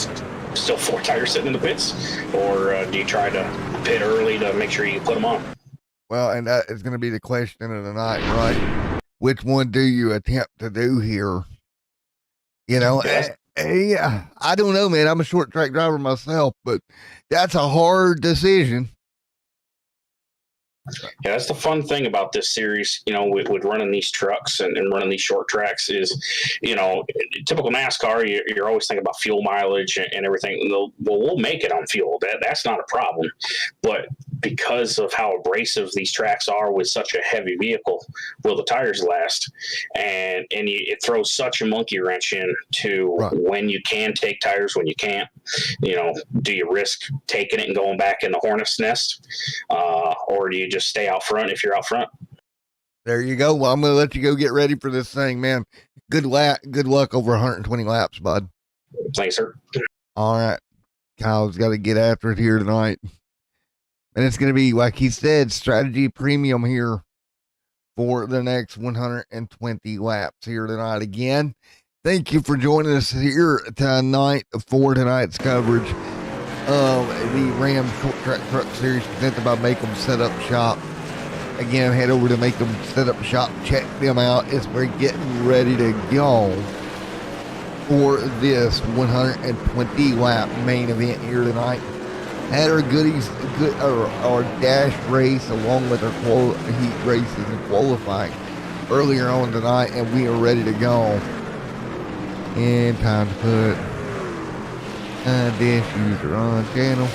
still 4 tires sitting in the pits? Or do you try to pit early to make sure you can put them on? Well, and that is going to be the question of the night, right? Which one do you attempt to do here? I don't know, man. I'm a short track driver myself, but that's a hard decision. Yeah, that's the fun thing about this series, with running these trucks and running these short tracks is, typical NASCAR, you're always thinking about fuel mileage and everything. Well, we'll make it on fuel. That's not a problem. But because of how abrasive these tracks are with such a heavy vehicle, will the tires last? And it throws such a monkey wrench in to when you can take tires, when you can't. Do you risk taking it and going back in the hornet's nest? Or do you just stay out front if you're out front? There you go. Well, I'm going to let you go get ready for this thing, man. Good luck over 120 laps, bud. Thanks, sir. All right. Kyle's got to get after it here tonight. And it's going to be, like he said, strategy premium here for the next 120 laps here tonight. Again, thank you for joining us here tonight for tonight's coverage of the Ram Short Track Truck Series presented by Macom Setup Shop. Again, head over to Macom Setup Shop, check them out as we're getting ready to go for this 120 lap main event here tonight. Had our our dash race along with our heat races and qualifying earlier on tonight, and we are ready to go. And time to put dash user on channel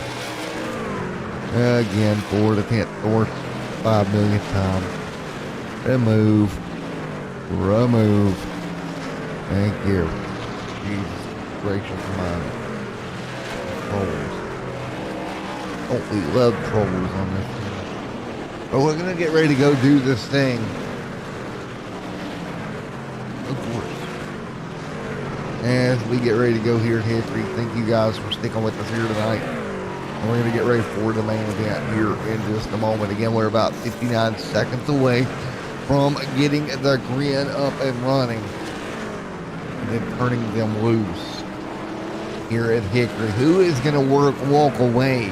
again for the 10th or 5 millionth time. Remove. Thank you. Jesus gracious mine. Trolls. Oh, we love trolls on this thing. But we're gonna get ready to go do this thing. Of course. As we get ready to go here at Hickory, thank you guys for sticking with us here tonight. And we're going to get ready for the main event here in just a moment. Again, we're about 59 seconds away from getting the grid up and running and then turning them loose here at Hickory. Who is going to walk away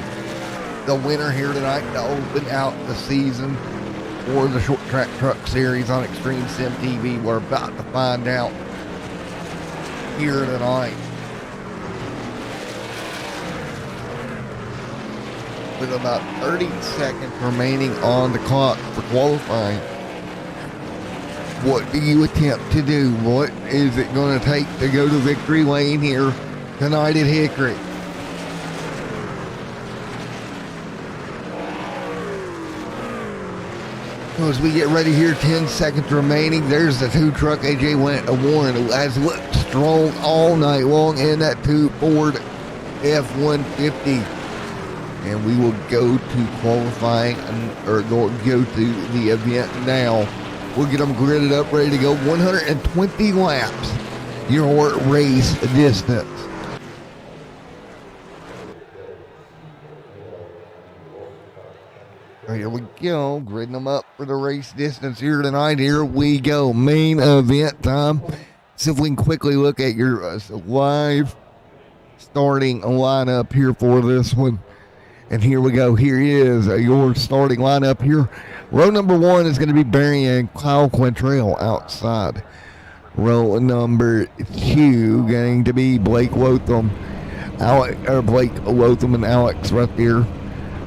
the winner here tonight to open out the season for the Short Track Truck Series on Extreme Sim TV. We're about to find out here tonight. With about 30 seconds remaining on the clock for qualifying, what do you attempt to do? What is it going to take to go to victory lane here tonight at Hickory? As we get ready here, 10 seconds remaining. There's the 2 truck. AJ went a Warren, who has looked strong all night long in that 2 Ford F-150. And we will go to qualifying, or go to the event now. We'll get them gridded up, ready to go. 120 laps, your race distance. Here we go, gridding them up for the race distance here tonight. Here we go, main event time. See if we can quickly look at your live starting lineup here for this one. And here we go. Here is your starting lineup here. Row number 1 is going to be Barry and Kyle Quintrell outside. Row number 2 going to be Blake Lotham, Blake Lotham and Alex right there.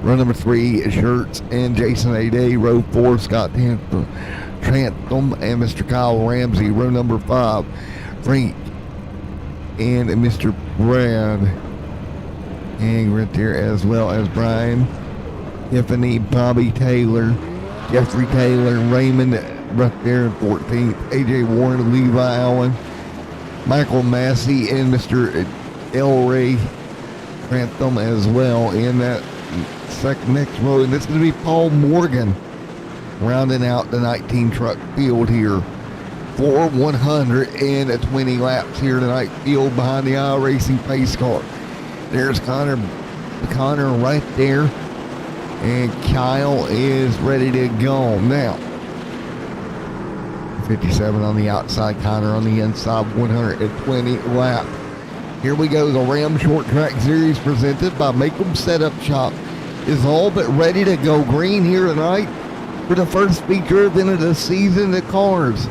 Row number 3 is Shirts and Jason Ade. Row 4, Scott Trantham and Mr. Kyle Ramsey. Row number 5, Frank and Mr. Brad. And right there, as well as Brian, Tiffany, Bobby Taylor, Jeffrey Taylor, Raymond right there in 14th, AJ Warren, Levi Allen, Michael Massey, and Mr. L. Ray Grantham as well in that next row. And it's going to be Paul Morgan rounding out the 19 truck field here for 120 laps here tonight, field behind the iRacing pace car. There's Connor right there, and Kyle is ready to go now. 57 on the outside, Connor on the inside, 120 lap. Here we go, the Ram Short Track Series presented by Macon Setup Shop is all but ready to go green here tonight for the first feature event of the season. The cars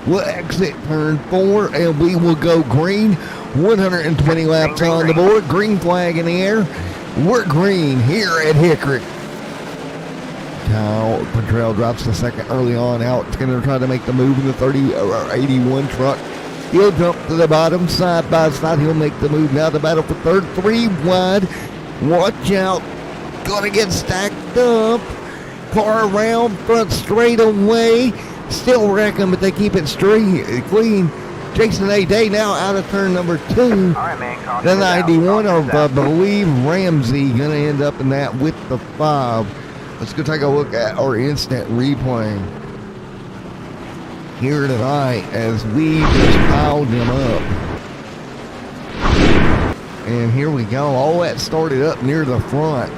will exit turn 4 and we will go green. 120 laps on the board, green flag in the air. We're green here at Hickory. Kyle Quintrell drops the second early on out. It's going to try to make the move in the 81 truck. He'll jump to the bottom, side by side. He'll make the move now. The battle for third, 3 wide. Watch out. Going to get stacked up. Car around, front straight away. Still wrecking, but they keep it straight, clean. Jason A. now out of turn number 2. All right, man, the 91 of, I believe, Ramsey going to end up in that with the 5. Let's go take a look at our instant replay here tonight as we just piled them up. And here we go. All that started up near the front.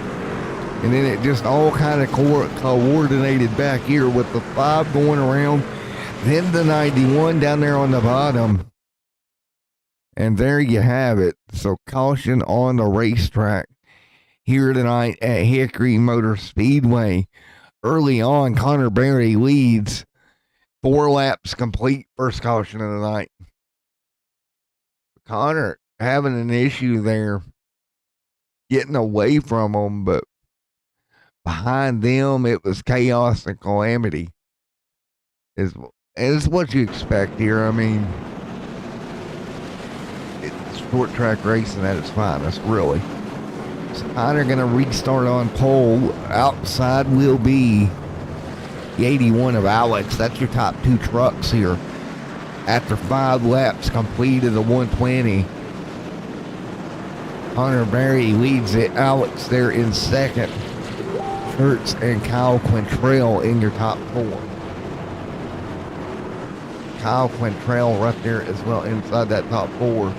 And then it just all kind of coordinated back here with the 5 going around. Then the 91 down there on the bottom. And there you have it. So caution on the racetrack here tonight at Hickory Motor Speedway. Early on, Connor Berry leads. 4 laps complete, first caution of the night. Connor having an issue there, getting away from them, but behind them it was chaos and calamity. It's what you expect here. I mean, it's short track racing at its finest, really. So Connor going to restart on pole. Outside will be the 81 of Alex. That's your top 2 trucks here. After 5 laps completed the 120. Connor Berry leads it. Alex there in second. Hertz and Kyle Quintrell in your top 4. Kyle Quintrell right there as well inside that top 4,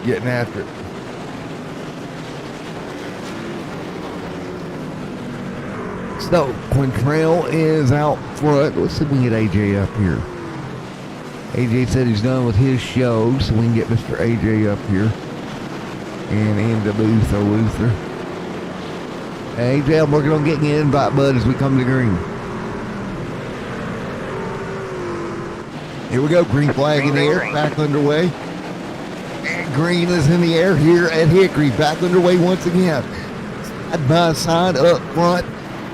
getting after it. So Quintrell is out front. Let's see if we can get AJ up here. AJ said he's done with his show, so we can get Mr. AJ up here. And into Luther. AJ, I'm working on getting you an invite, bud, as we come to green. Here we go, green flag in the air, back underway. And green is in the air here at Hickory, back underway once again. Side by side up front.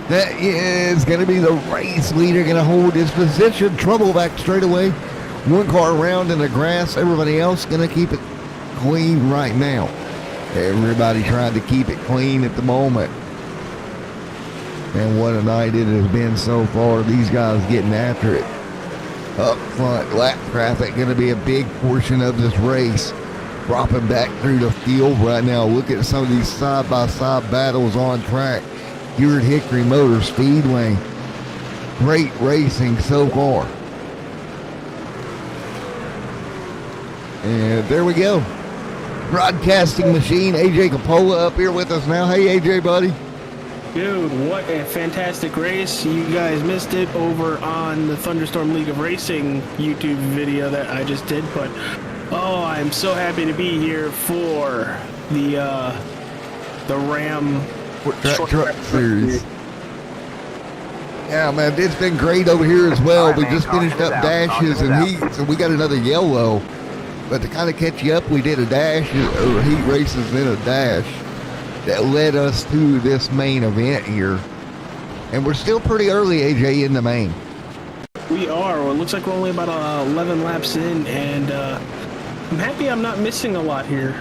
That is going to be the race leader, going to hold his position. Trouble back straight away. One car around in the grass. Everybody else going to keep it clean right now. Everybody trying to keep it clean at the moment. And what a night it has been so far. These guys getting after it. Up front, lap traffic going to be a big portion of this race. Dropping back through the field right now. Look at some of these side-by-side battles on track here at Hickory Motor Speedway. Great racing so far. And there we go. Broadcasting machine, AJ Capola up here with us now. Hey, AJ, buddy. Dude, what a fantastic race. You guys missed it over on the Thunderstorm League of Racing YouTube video that I just did, but oh, I'm so happy to be here for the Ram Short Truck Series. Yeah, man, it's been great over here as well. We just finished up dashes and heats, so we got another yellow. But to kind of catch you up, we did a dash, or heat races, then a dash that led us to this main event here. And we're still pretty early, AJ, in the main. We are. Well, it looks like we're only about 11 laps in, and I'm happy I'm not missing a lot here.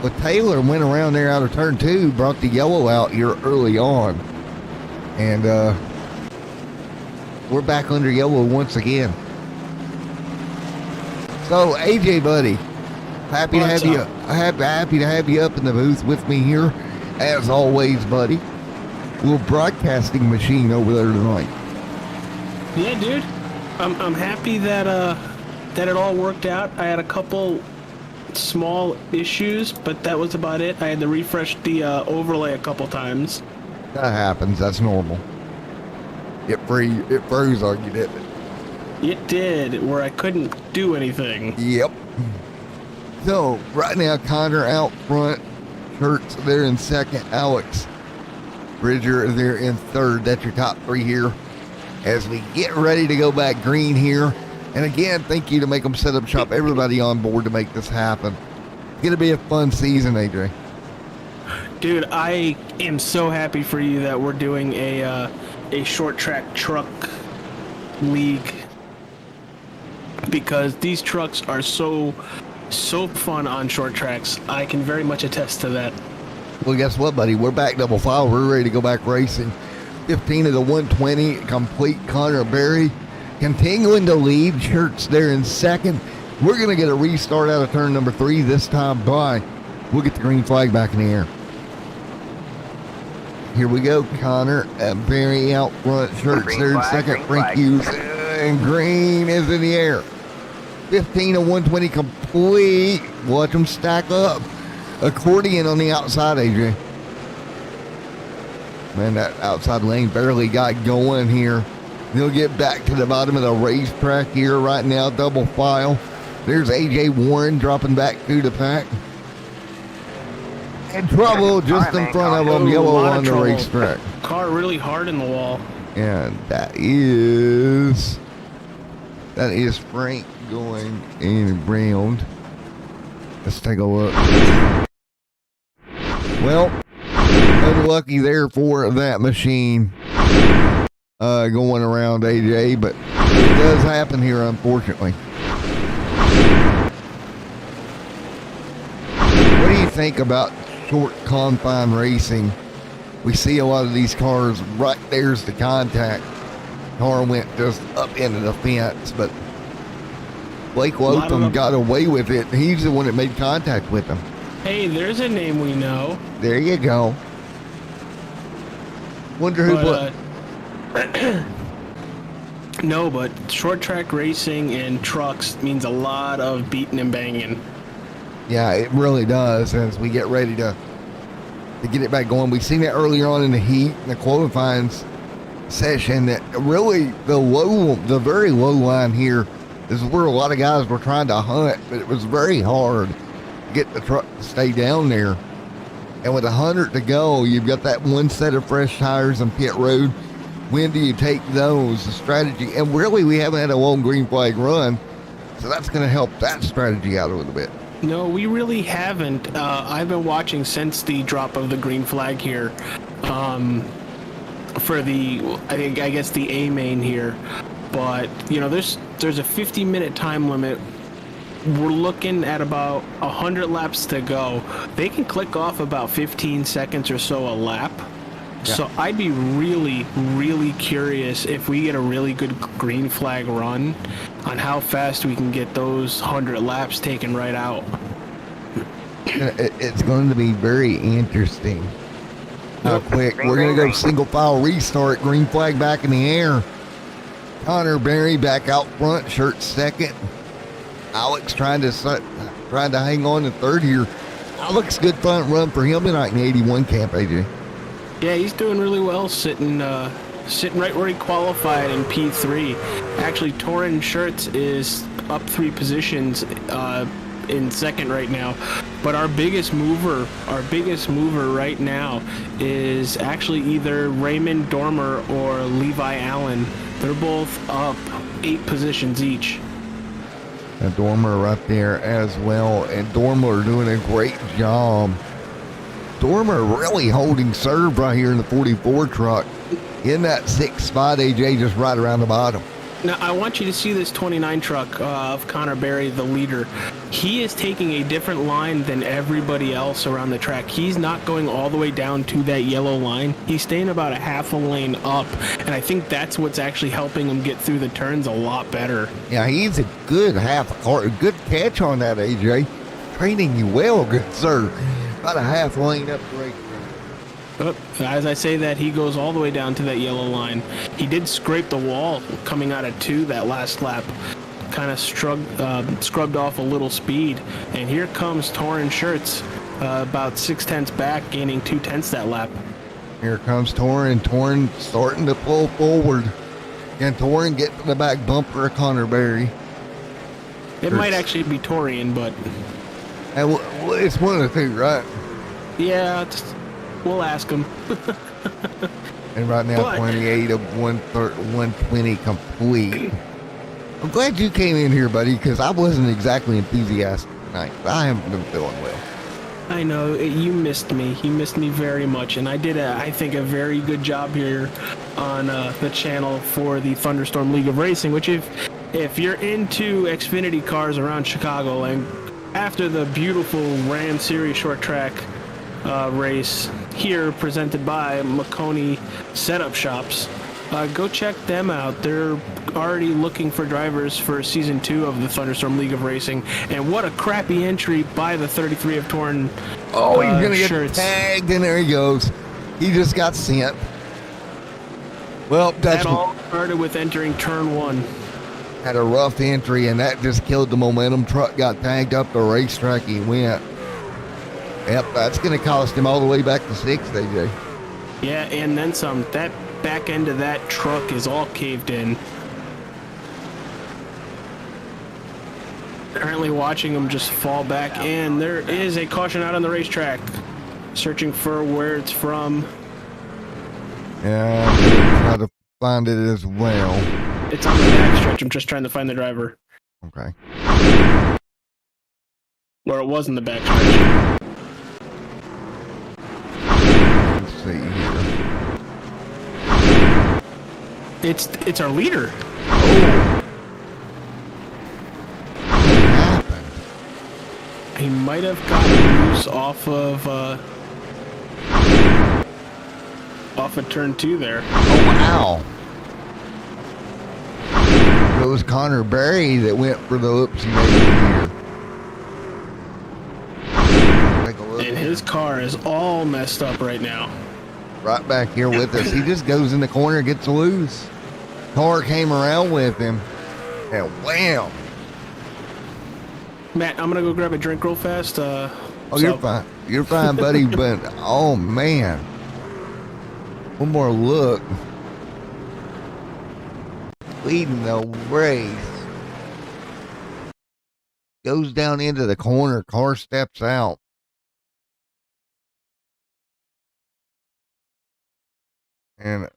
Well, Taylor went around there out of turn 2, brought the yellow out here early on. And we're back under yellow once again. So, AJ, buddy, happy to have you. Happy to have you up in the booth with me here, as always, buddy. Little broadcasting machine over there tonight. Yeah, dude. I'm happy that that it all worked out. I had a couple small issues, but that was about it. I had to refresh the overlay a couple times. That happens. That's normal. It froze on you, didn't it? It did, where I couldn't do anything. Yep. So, right now, Connor out front. Kurtz there in second. Alex Bridger there in third. That's your top three here. As we get ready to go back green here. And again, thank you to make them set up shop. Everybody on board to make this happen. It's going to be a fun season, AJ. Dude, I am so happy for you that we're doing a short track truck league, because these trucks are so fun on short tracks. I can very much attest to that. Well, guess what, buddy? We're back double file. We're ready to go back racing. 15 of the 120 complete. Connor Berry continuing to lead. Shirts there in second. We're going to get a restart out of turn number 3 this time by. We'll get the green flag back in the air. Here we go. Connor Berry out front. Shirts there in second. Frank Hughes and green is in the air. 15 of 120 complete. Watch them stack up. Accordion on the outside, AJ. Man, that outside lane barely got going here. They'll get back to the bottom of the racetrack here right now. Double file. There's AJ Warren dropping back through the pack. And trouble just in front of them. Yellow on the racetrack. Car really hard in the wall. And that is Frank going in round. Let's take a look. Well, unlucky there for that machine going around AJ, but it does happen here, unfortunately. What do you think about short confine racing? We see a lot of these cars, right there's the contact. Car went just up into the fence, but Blake Lotham got away with it. He's the one that made contact with him. Hey, there's a name we know. There you go. Wonder who No, but short track racing and trucks means a lot of beating and banging. Yeah, it really does. As we get ready to get it back going, we've seen that earlier on in the heat, in the qualifying session. That really the very low line here is where a lot of guys were trying to hunt, but it was very hard to get the truck to stay down there. And with 100 to go, you've got that one set of fresh tires on pit road. when do you take those, the strategy? And really, we haven't had a long green flag run, so that's going to help that strategy out a little bit. No, we really haven't. I've been watching since the drop of the green flag here, for the, I guess the A main here. But, you know, there's a 50-minute time limit. We're looking at about 100 laps to go. They can click off about 15 seconds or so a lap. Yeah. So I'd be really, really curious if we get a really good green flag run on how fast we can get those 100 laps taken right out. It's going to be very interesting how quick. We're going to go single file restart, green flag back in the air. Connor Berry back out front, shirt second. Alex trying to hang on to third here. Alex, good fun run for him tonight in the 81 camp, AJ. Yeah, he's doing really well, sitting right where he qualified in P3. Actually, Torin Schurtz is up 3 positions in second right now. But our biggest mover right now is actually either Raymond Dormer or Levi Allen. They're both up 8 positions each. And Dormer right there as well. And Dormer doing a great job. Dormer really holding serve right here in the 44 truck. In that 6 spot, AJ, just right around the bottom. Now, I want you to see this 29 truck of Connor Berry, the leader. He is taking a different line than everybody else around the track. He's not going all the way down to that yellow line. He's staying about a half a lane up, and I think that's what's actually helping him get through the turns a lot better. Yeah, he's a good good catch on that, AJ. Training you well, good sir. About a half lane up the race. As I say that, he goes all the way down to that yellow line. He did scrape the wall coming out of 2 that last lap. Kind of scrubbed off a little speed. And here comes Torin Schurtz, about 6/10 back, gaining 2/10 that lap. Here comes Torin. Torin starting to pull forward. And Torin get to the back bumper of Connor Berry. It might actually be Torian, but... And it's one of the 2, right? Yeah, we'll ask him. And right now, 28 of 120 complete. I'm glad you came in here, buddy, because I wasn't exactly enthusiastic tonight. I haven't been feeling well. I know, you missed me. You missed me very much, and I did, I think, a very good job here on the channel for the Thunderstorm League of Racing, which if you're into Xfinity cars around Chicago, and after the beautiful Ram Series short track race here presented by Maconi Setup Shops, go check them out. They're already looking for drivers for season 2 of the Thunderstorm League of Racing. And what a crappy entry by the 33 of Torn. Oh, he's gonna Schurtz. get tagged, and there he goes. He just got sent. Well, that all started with entering turn 1. Had a rough entry, and that just killed the momentum. Truck got tagged up the racetrack. He went. Yep, that's going to cost him all the way back to 6th, AJ. Yeah, and then some. That back end of that truck is all caved in. Currently watching him just fall back, and there is a caution out on the racetrack. Searching for where it's from. Yeah, I'm trying to find it as well. It's on the backstretch. I'm just trying to find the driver. Okay. Or it was in the backstretch. Let's see here. It's our leader. Oh. What happened? He might have gotten loose off of turn 2 there. Oh, wow. It was Connor Berry that went for the oopsie here. Take a look. And his car is all messed up right now. Right back here with us. He just goes in the corner and gets loose. Car came around with him. And wham. Matt, I'm going to go grab a drink real fast. You're fine. You're fine, buddy. But, oh, man. One more look. Leading the race. Goes down into the corner. Car steps out. And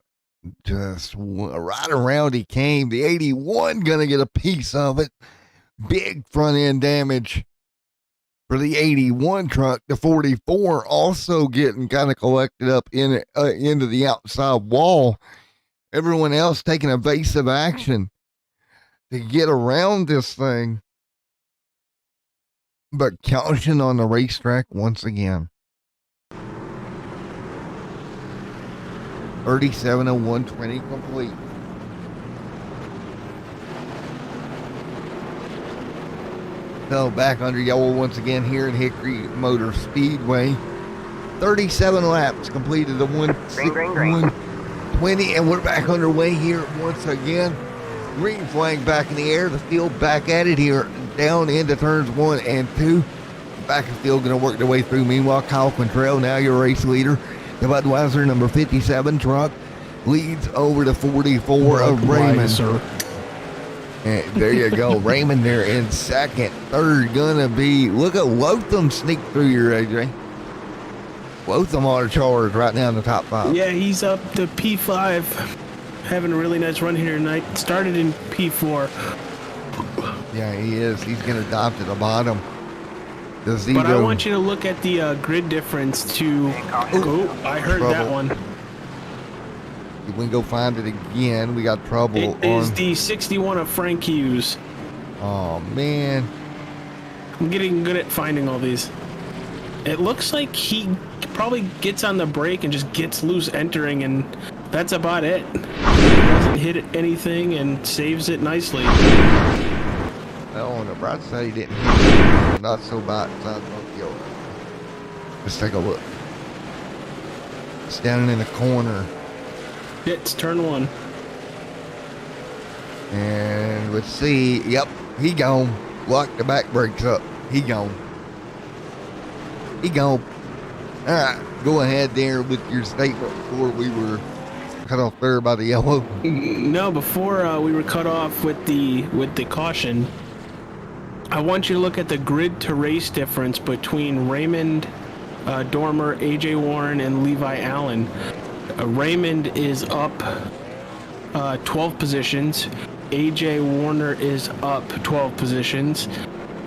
Just right around he came. The 81 gonna get a piece of it. Big front end damage for the 81 truck. The 44 also getting kind of collected up into the outside wall. Everyone else taking evasive action to get around this thing. But caution on the racetrack once again. 37:01:20 complete. So back under yellow once again here at Hickory Motor Speedway. 37 laps completed the 120, and we're back underway here once again. Green flag back in the air. The field back at it here, down into turns 1 and 2. Back of the field going to work their way through. Meanwhile, Kyle Quantrell, now your race leader. The Budweiser number 57 truck leads over the 44 of Raymond. And there you go. Raymond there in second. Third gonna be, look at Lotham sneak through your AJ. Lotham auto charge right now in the top 5. Yeah, he's up to P5. Having a really nice run here tonight. Started in P4. Yeah, he is. He's gonna dive to the bottom. But I want you to look at the grid difference to... Oh, I heard trouble. that one. We can go find it again. We got trouble It is the 61 of Frank Hughes. Oh, man. I'm getting good at finding all these. It looks like he probably gets on the brake and just gets loose entering, and that's about it. He doesn't hit anything and saves it nicely. Well, on the bright side, he didn't hit it. Not so bad. Let's take a look. Standing in the corner. It's turn 1. And let's see. Yep, he gone. Lock the back brakes up. He gone. He gone. All right, go ahead there with your statement before we were cut off there by the yellow. No, before we were cut off with the caution. I want you to look at the grid to race difference between Raymond Dormer, AJ Warren, and Levi Allen. Raymond is up 12 positions. AJ Warner is up 12 positions.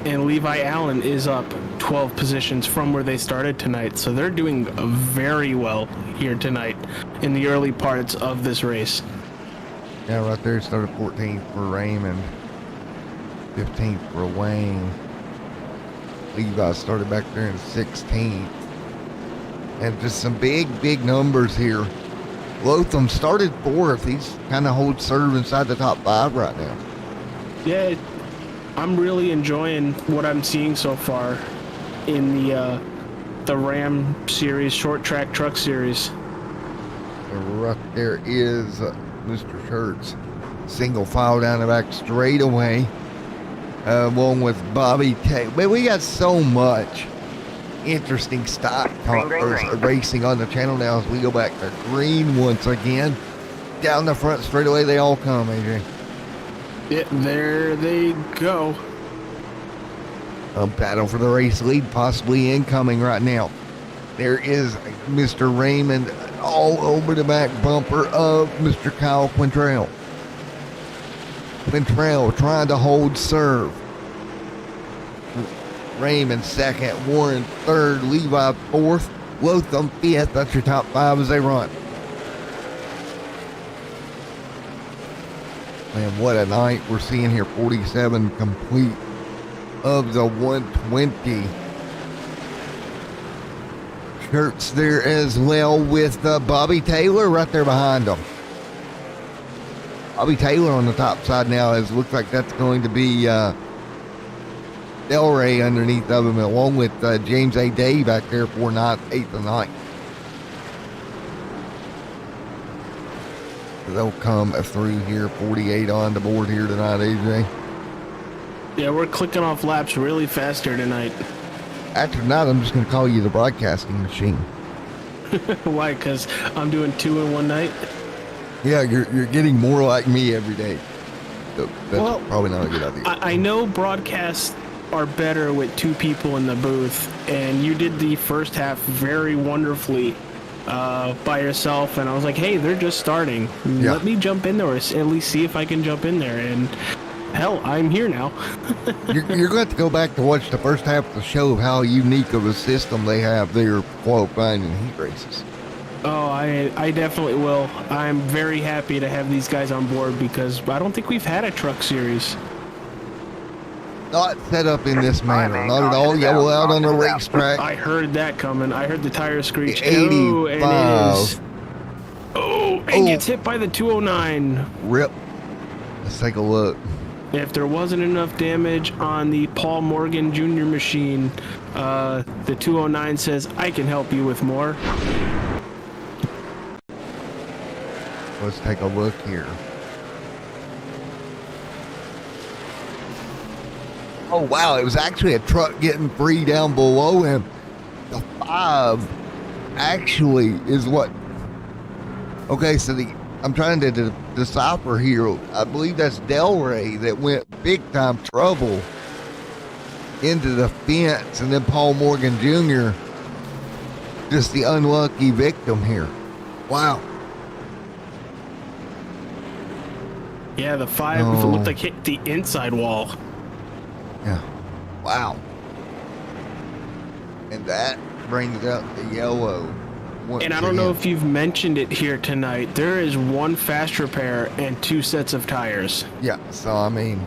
And Levi Allen is up 12 positions from where they started tonight. So they're doing very well here tonight in the early parts of this race. Yeah, right there started 14th for Raymond. 15th for Wayne. Levi started back there in 16th. And just some big numbers here. Lotham started 4th. He's kind of holds serve inside the top 5 right now. Yeah, I'm really enjoying what I'm seeing so far in the Ram series, short track truck series. Right there is Mr. Schertz. Single file down the back straightaway. Along with Bobby Taylor. We got so much interesting stock racing on the channel now as we go back to green once again. Down the front straightaway, they all come, AJ. Yeah, there they go. A battle for the race lead possibly incoming right now. There is Mr. Raymond all over the back bumper of Mr. Kyle Quantrell. Quantrell trying to hold serve. Raymond second, Warren third, Levi fourth, Lotham fifth. That's your top 5 as they run. Man, what a night we're seeing here. 47 complete of the 120. Shirts there as well with Bobby Taylor right there behind them. Bobby Taylor on the top side now. It looks like that's going to be Delray underneath of him, along with James A. Day back there for 9th, 8th, and 9th. They'll come through here. 48 on the board here tonight, AJ. Yeah, we're clicking off laps really fast here tonight. After tonight, I'm just going to call you the broadcasting machine. Why? Because I'm doing 2 in one night? Yeah, you're getting more like me every day. So that's probably not a good idea. I know broadcasts are better with 2 people in the booth, and you did the first half very wonderfully by yourself, and I was like, hey, they're just starting. Yeah. Let me jump in there, or at least see if I can jump in there. And hell, I'm here now. You're going to have to go back to watch the first half of the show of how unique of a system they have there qualifying in heat races. Oh, I definitely will. I'm very happy to have these guys on board because I don't think we've had a truck series. Not set up in this manner. Not at all. Yellow out on the racetrack. I heard that coming. I heard the tire screech. 85. Oh, and it is. Oh, and gets hit by the 209. Rip. Let's take a look. If there wasn't enough damage on the Paul Morgan Jr. machine, the 209 says, I can help you with more. Let's take a look here. Oh, wow. It was actually a truck getting free down below him. The 5 actually is what... Okay, so I'm trying to decipher here. I believe that's Delray that went big time trouble into the fence, and then Paul Morgan Jr. just the unlucky victim here. Wow. Yeah, the 5 looked like hit the inside wall. Yeah. Wow. And that brings up the yellow. And I don't know if you've mentioned it here tonight. There is 1 fast repair and 2 sets of tires. Yeah, so I mean,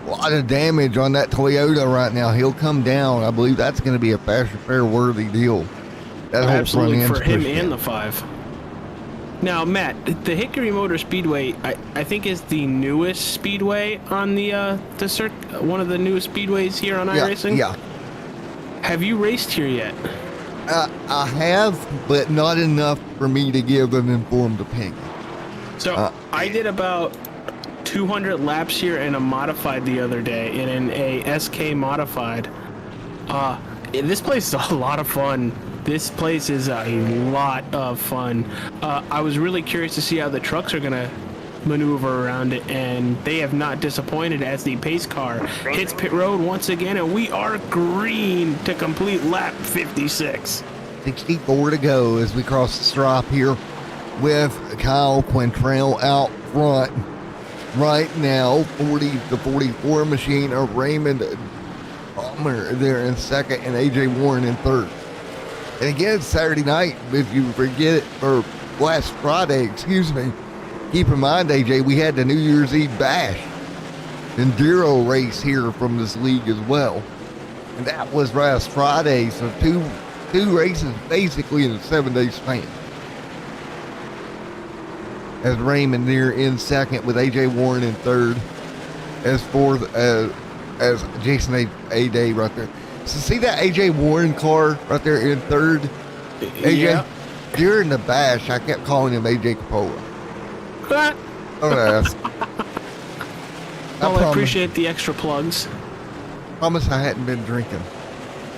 a lot of damage on that Toyota right now. He'll come down. I believe that's going to be a fast repair worthy deal. That whole Absolutely, front for him and the 5. Now, Matt, the Hickory Motor Speedway, I think is the newest speedway on the one of the newest speedways here on iRacing. Yeah. Have you raced here yet? I have, but not enough for me to give an informed opinion. So I did about 200 laps here in a modified the other day, in a SK modified. This place is a lot of fun. This place is a lot of fun. I was really curious to see how the trucks are going to maneuver around it, and they have not disappointed as the pace car hits pit road once again, and we are green to complete lap 56. 64 to go as we cross the stripe here with Kyle Quintrell out front. Right now, 40 to 44 machine of Raymond Palmer there in second and AJ Warren in third. And again, Saturday night, if you forget it, or last Friday, excuse me, keep in mind, AJ, we had the New Year's Eve Bash Enduro race here from this league as well. And that was last Friday, so two races basically in a 7-day span. As Raymond there in second with AJ Warren in third, as fourth as Jason A. Day right there. So see that AJ Warren car right there in third? AJ, Yeah. during the bash, I kept calling him AJ Capola. Oh, Well, I appreciate the extra plugs. Promise I hadn't been drinking.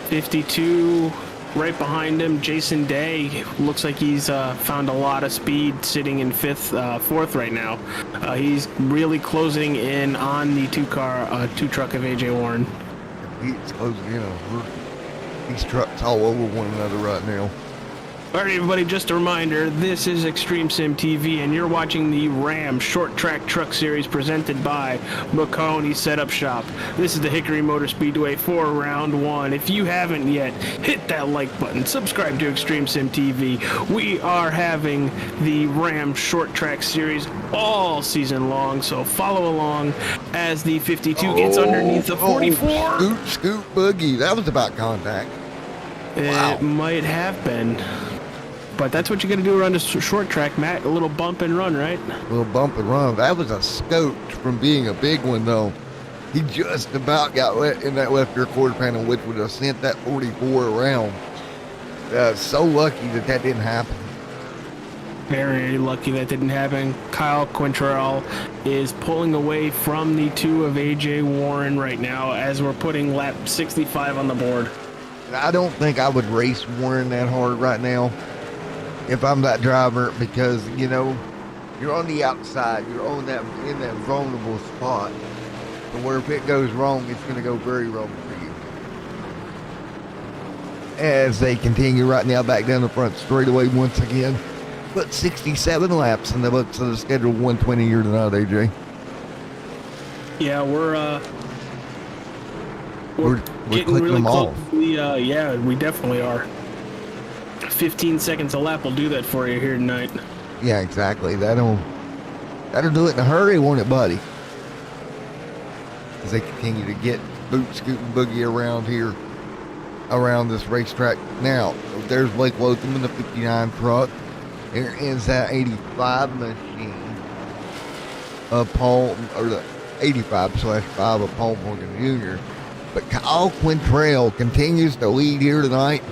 52 right behind him, Jason Day. Looks like he's found a lot of speed sitting in fourth right now. He's really closing in on the two truck of AJ Warren. He's closing in on these trucks all over one another right now. All right, everybody, just a reminder, this is Extreme Sim TV, and you're watching the Ram Short Track Truck Series presented by Maconi Setup Shop. This is the Hickory Motor Speedway for round 1. If you haven't yet, hit that like button, subscribe to Extreme Sim TV. We are having the Ram Short Track Series all season long, so follow along as the 52 gets underneath the 44. Scoot boogie. That was about contact. It might have been. But that's what you're going to do around a short track, Matt. A little bump and run, right? A little bump and run. That was a scope from being a big one, though. He just about got in that left rear quarter panel, which would have sent that 44 around. So lucky that didn't happen. Very lucky that didn't happen. Kyle Quintrell is pulling away from the 2 of AJ Warren right now as we're putting lap 65 on the board. I don't think I would race Warren that hard right now if I'm that driver, because you're on the outside, you're in that vulnerable spot, and where if it goes wrong, it's going to go very wrong for you. as they continue right now back down the front straightaway once again. But 67 laps in the books of the scheduled 120 here tonight, AJ. Yeah, we're getting clicking really them close. off. Yeah, we definitely are. 15 seconds a lap will do that for you here tonight. Yeah, exactly. That'll do it in a hurry, won't it, buddy? As they continue to get boot, scoot, and boogie around here, around this racetrack. Now, there's Blake Lotham in the 59 truck. There is that 85 machine of Paul, or the 85/5 of Paul Morgan Jr. But Kyle Quintrell continues to lead here tonight.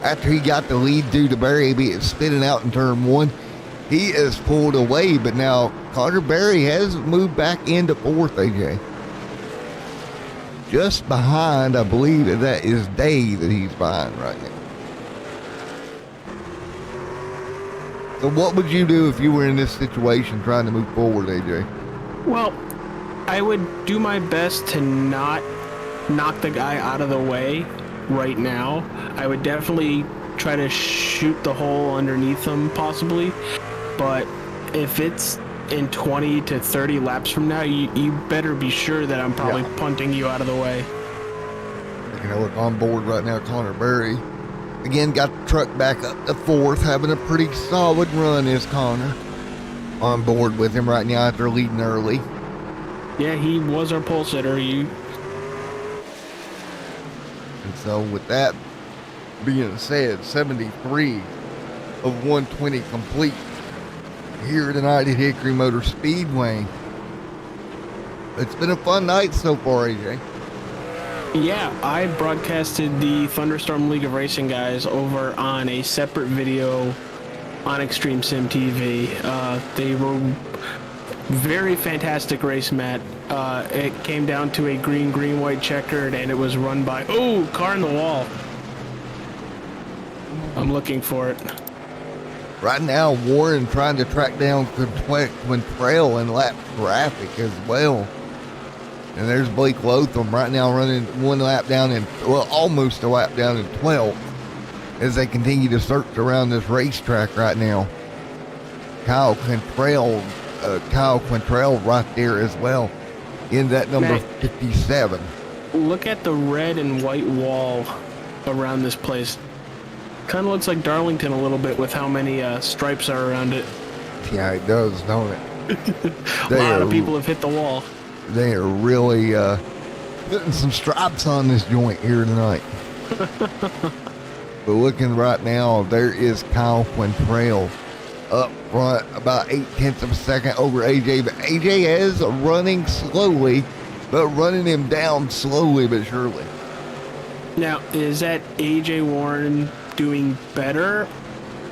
After he got the lead due to Barry being spinning out in turn one, he is pulled away. But now Carter Berry has moved back into fourth, AJ. Just behind, I believe that is Day that he's behind right now. So what would you do if you were in this situation trying to move forward, AJ? Well, I would do my best to not knock the guy out of the way right now. I would definitely try to shoot the hole underneath him, possibly. But if it's in 20 to 30 laps from now, you better be sure that I'm probably punting you out of the way. You know, look on board right now, Connor Berry. Again, got the truck back up to fourth, having a pretty solid run is Connor. On board with him right now after leading early. Yeah, he was our pole sitter. And so with that being said, 73 of 120 complete here tonight at Hickory Motor Speedway. It's been a fun night so far, AJ. Yeah, I broadcasted the Thunderstorm League of Racing guys over on a separate video on Extreme Sim TV. They were very fantastic race, Matt. It came down to a green, white checkered, and it was run by, car in the wall. I'm looking for it. Right now, Warren trying to track down Quintrell in lap traffic as well. And there's Blake Lotham right now running one lap down in, almost a lap down in 12th as they continue to search around this racetrack right now. Kyle Quintrell right there as well in that number 57. Look at the red and white wall around this place. Kind of looks like Darlington a little bit with how many stripes are around it. Yeah, it does, don't it? A lot of people have hit the wall. They are really putting some stripes on this joint here tonight. But looking right now, there is Kyle Quintrell up front, about 0.8 of a second over AJ. But AJ is running slowly, but running him down slowly but surely. Now, is that AJ Warren doing better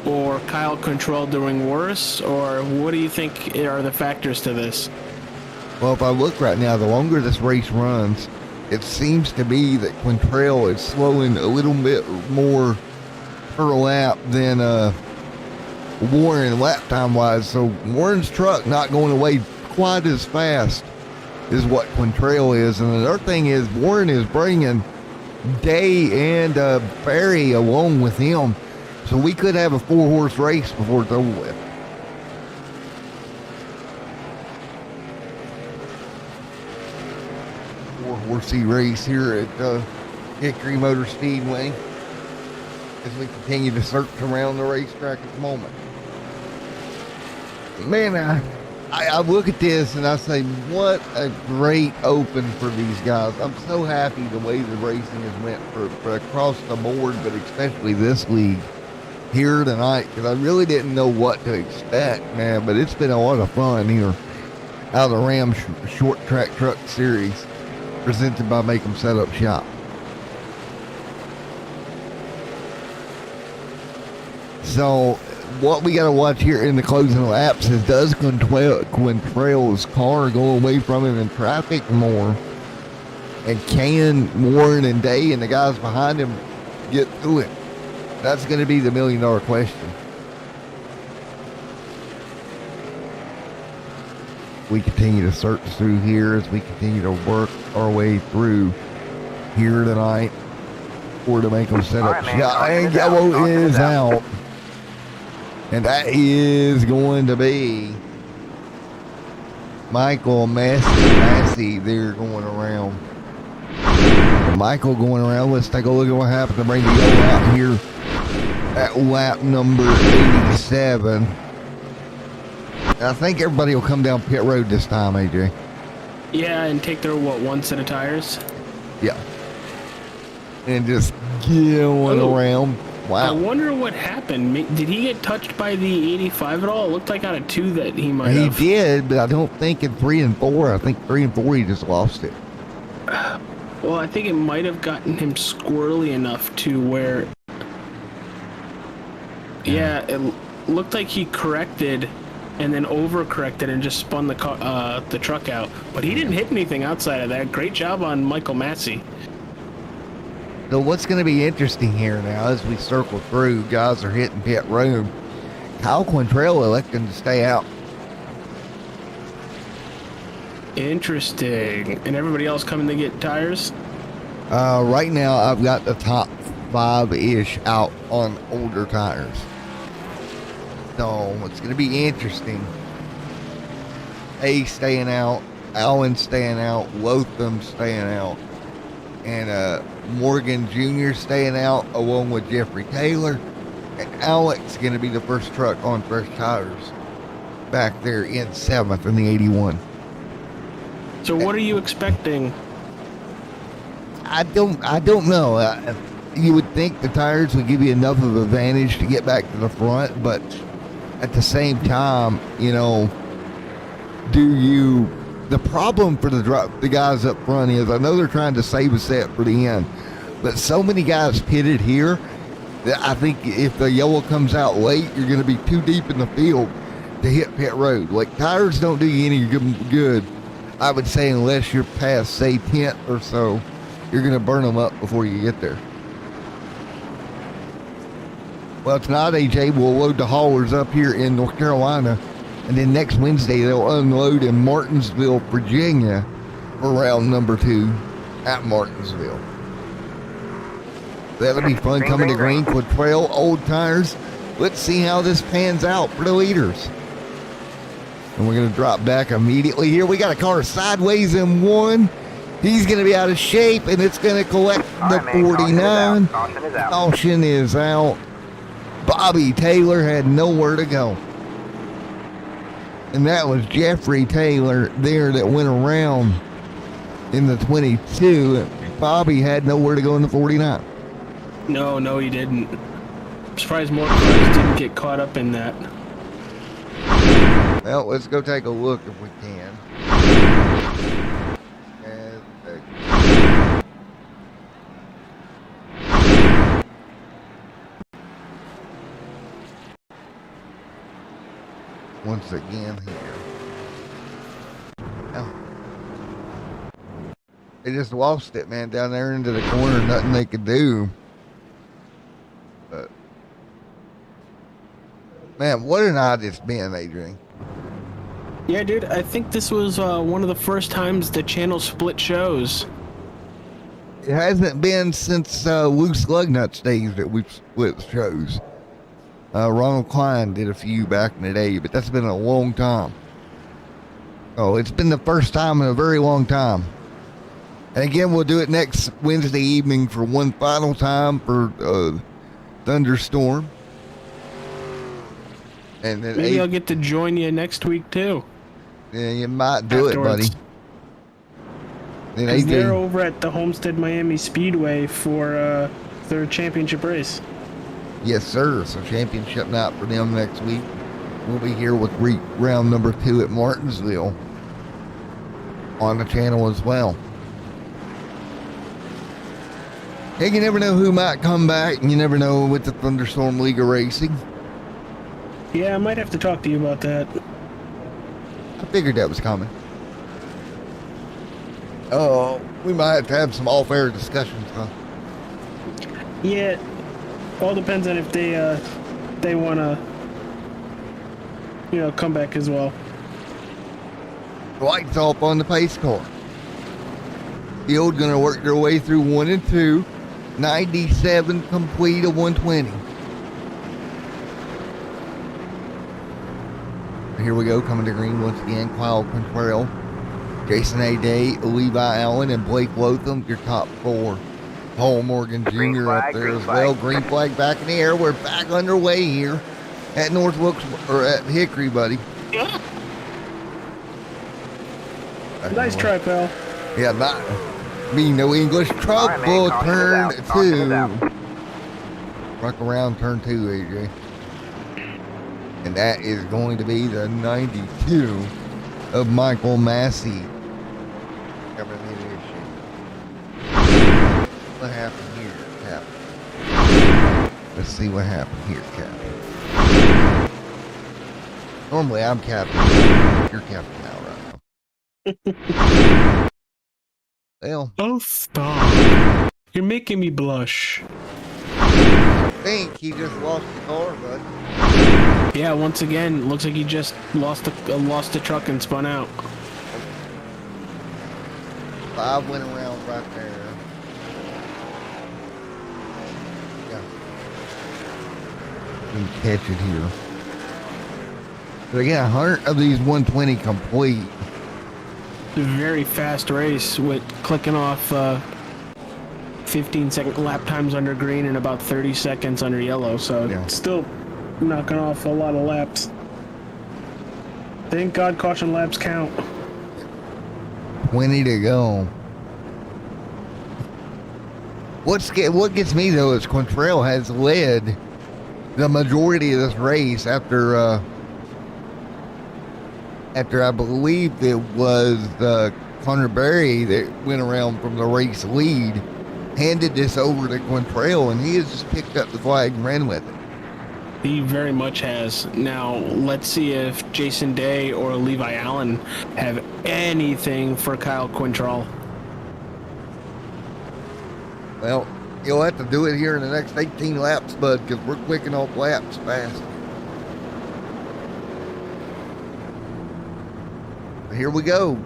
or Kyle Quintrell doing worse? Or what do you think are the factors to this? Well, if I look right now, the longer this race runs, it seems to be that Quintrell is slowing a little bit more per lap than Warren lap time wise. So Warren's truck not going away quite as fast as what Quintrell is. And another thing is Warren is bringing Day and Barry along with him. So we could have a 4-horse race before it's over with. Horsey race here at Hickory Motor Speedway as we continue to search around the racetrack at the moment. Man, I look at this and I say, what a great open for these guys. I'm so happy the way the racing has went for across the board, but especially this league here tonight, because I really didn't know what to expect, man, but it's been a lot of fun here out of the Ram Short Track Truck Series, presented by Make 'em Set Up Shop. So what we got to watch here in the closing laps is, does Quintrell's car go away from him in traffic more? And can Warren and Day and the guys behind him get through it? That's going to be the $1 million question. We continue to search through here as we continue to work our way through here tonight. for to make them set up All right, man. shop. Caution And is out. yellow Caution is is out. out. And that is going to be Michael Massey there going around. Michael going around. Let's take a look at what happened to bring the yellow out here at lap number 87. And I think everybody will come down pit road this time, AJ. Yeah, and take their, one set of tires? Yeah. And just going around. I Wow. wonder what happened. Did he get touched by the 85 at all? It looked like out of 2 that he might He have. did, but I don't think in 3 and 4. I think 3 and 4 he just lost it. Well, I think it might have gotten him squirrely enough to where... Yeah, it looked like he corrected and then overcorrected and just spun the truck out. But he didn't hit anything outside of that. Great job on Michael Massey. So what's going to be interesting here now as we circle through, guys are hitting pit road. Kyle Quantrell electing to stay out. Interesting. And everybody else coming to get tires? Right now I've got the top 5-ish out on older tires. So it's going to be interesting. A staying out, Allen staying out, Lotham staying out, and Morgan Jr. staying out along with Jeffrey Taylor. And Alex going to be the first truck on fresh tires back there in 7th in the 81. So what are you expecting? I don't know. You would think the tires would give you enough of an advantage to get back to the front, but at the same time, you know, the problem for the guys up front is I know they're trying to save a set for the end, but so many guys pitted here that I think if the yellow comes out late, you're going to be too deep in the field to hit pit road. Like, tires don't do you any good, I would say, unless you're past, say, 10th or so. You're going to burn them up before you get there. Well, tonight, AJ will load the haulers up here in North Carolina, and then next Wednesday they'll unload in Martinsville, Virginia for round number 2 at Martinsville. That'll be fun coming to Greenwood Trail, old tires. Let's see how this pans out for the leaders. And we're going to drop back immediately here. We got a car sideways in 1. He's going to be out of shape, and it's going to collect the 49. Caution is out. Bobby Taylor had nowhere to go. And that was Jeffrey Taylor there that went around in the 22. Bobby had nowhere to go in the 49. No, he didn't. I'm surprised more cars didn't get caught up in that. Well, let's go take a look if we can. Once again here. Oh. They just lost it, man, down there into the corner. Nothing they could do. But, man, what a night it's been, Adrian. Yeah, dude, I think this was one of the first times the channel split shows. It hasn't been since Loose Lugnuts days that we've split shows. Ronald Klein did a few back in the day, but that's been a long time. Oh, it's been the first time in a very long time. And again, we'll do it next Wednesday evening for one final time for Thunderstorm. And then Maybe I'll get to join you next week too. Yeah, you might do afterwards. it, buddy. Because they're over at the Homestead Miami Speedway for their championship race. Yes, sir. So championship night for them next week. We'll be here with round number 2 at Martinsville on the channel as well. Hey, you never know who might come back, and you never know with the Thunderstorm League of Racing. Yeah, I might have to talk to you about that. I figured that was coming. Oh, we might have to have some off-air discussions, huh? Yeah, all depends on if they want to, come back as well. Lights off on the pace car. Field going to work their way through 1 and 2. 97 complete of 120. Here we go, coming to green once again. Kyle Quintrell, Jason A. Day, Levi Allen, and Blake Lotham, your top four. Paul Morgan Jr. up there as well. Green flag back in the air. We're back underway here at North Wilkes, or at Hickory, buddy. Yeah. Nice try, pal. Yeah, not me no English trouble. Turn two. Rock around turn two, AJ. And that is going to be the 92 of Michael Massey. Coming in here. What happened here, Cap? Let's see what happened here, Cap. Normally I'm captain. You're captain now, right now. Well. Oh, stop. You're making me blush. I think he just lost the car, bud. Yeah, once again, looks like he just lost the truck and spun out. 5 went around right there. Yeah. You can catch it here. But again, 100 of these 120 complete. Very fast race with clicking off 15-second lap times under green and about 30 seconds under yellow, so yeah. Still knocking off a lot of laps. Thank God caution laps count. 20 to go. What gets me though is Quintrell has led the majority of this race after I believe it was Connor Berry that went around from the race lead, handed this over to Quintrell, and he has just picked up the flag and ran with it. He very much has. Now, let's see if Jason Day or Levi Allen have anything for Kyle Quintrell. Well, you'll have to do it here in the next 18 laps, bud, because we're clicking off laps fast. Here we go.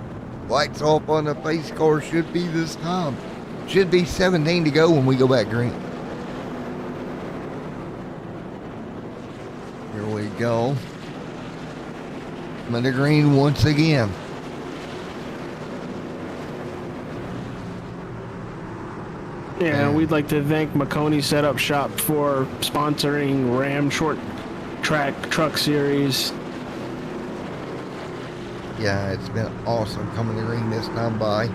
Lights off on the pace car should be this time. Should be 17 to go when we go back green. Here we go. I'm under green once again. Yeah, we'd like to thank Maconi Setup Shop for sponsoring Ram Short Track Truck Series. Yeah, it's been awesome coming to green this time by.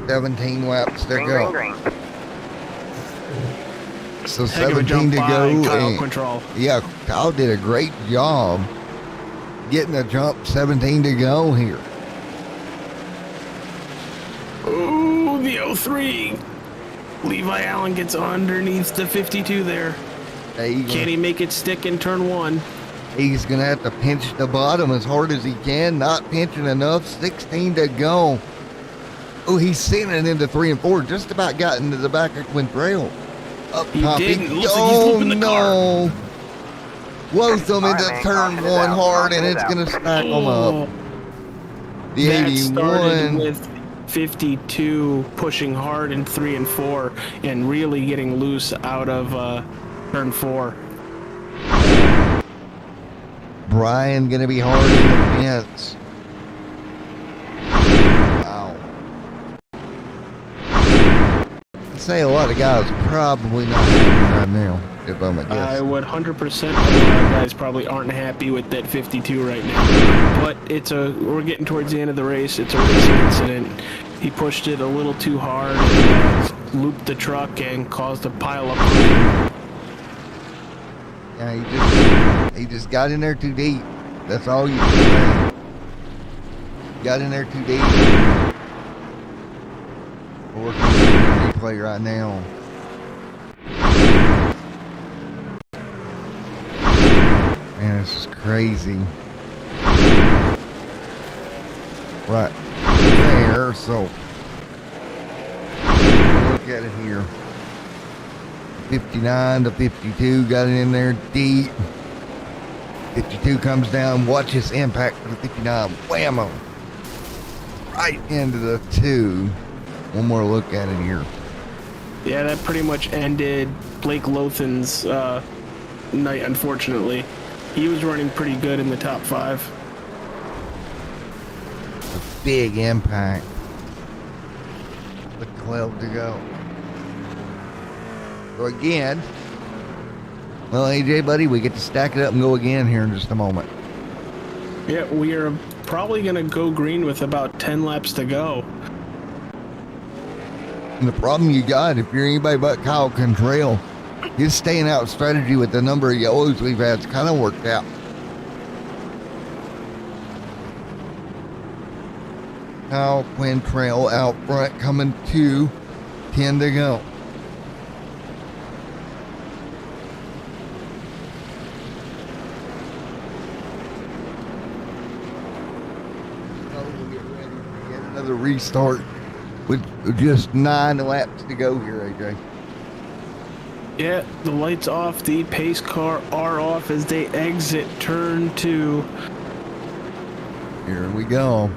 17 laps to go. Green. So Heck of a 17 to jump go. by Kyle and- Quintrell. Yeah, Kyle did a great job getting a jump. 17 to go here. Ooh, the 03. Levi Allen gets underneath the 52 there. Can he make it stick in turn one? He's going to have to pinch the bottom as hard as he can. Not pinching enough. 16 to go. Oh, he's sending into 3 and 4. Just about got into the back of Quintrell. Up He top. didn't. Looks like he's looping the no. Lotham into Alright, man, turn caution it 1 out, hard, caution and it it's out. going to stack them up. The That started 81. with 52 pushing hard in 3 and 4 and really getting loose out of turn 4. Brian going to be hard in the fence. Wow. I'd say a lot of guys probably not happy right now, if I'm a guess. I would 100% a lot of guys probably aren't happy with that 52 right now. But we're getting towards the end of the race. It's a racing incident. He pushed it a little too hard and looped the truck and caused a pile up. Yeah, he just got in there too deep. That's all you can say. Got in there too deep. We're working on the replay right now. Man, this is crazy. Right there, so look at it here. 59 to 52, got it in there deep. 52 comes down, watch this impact for the 59, whammo. Right into the 2. One more look at it here. Yeah, that pretty much ended Blake Lothan's night, unfortunately. He was running pretty good in the top 5. A big impact. With 12 to go. So again, well, AJ, buddy, we get to stack it up and go again here in just a moment. Yeah, we are probably going to go green with about 10 laps to go. And the problem you got, if you're anybody but Kyle Contrail, his staying out strategy with the number of yellows we've had kind of worked out. Kyle Contrail out front coming to 10 to go. We'll get ready to get another restart with just 9 laps to go here, AJ. Yeah, the lights off, the pace car are off as they exit turn 2. Here we go.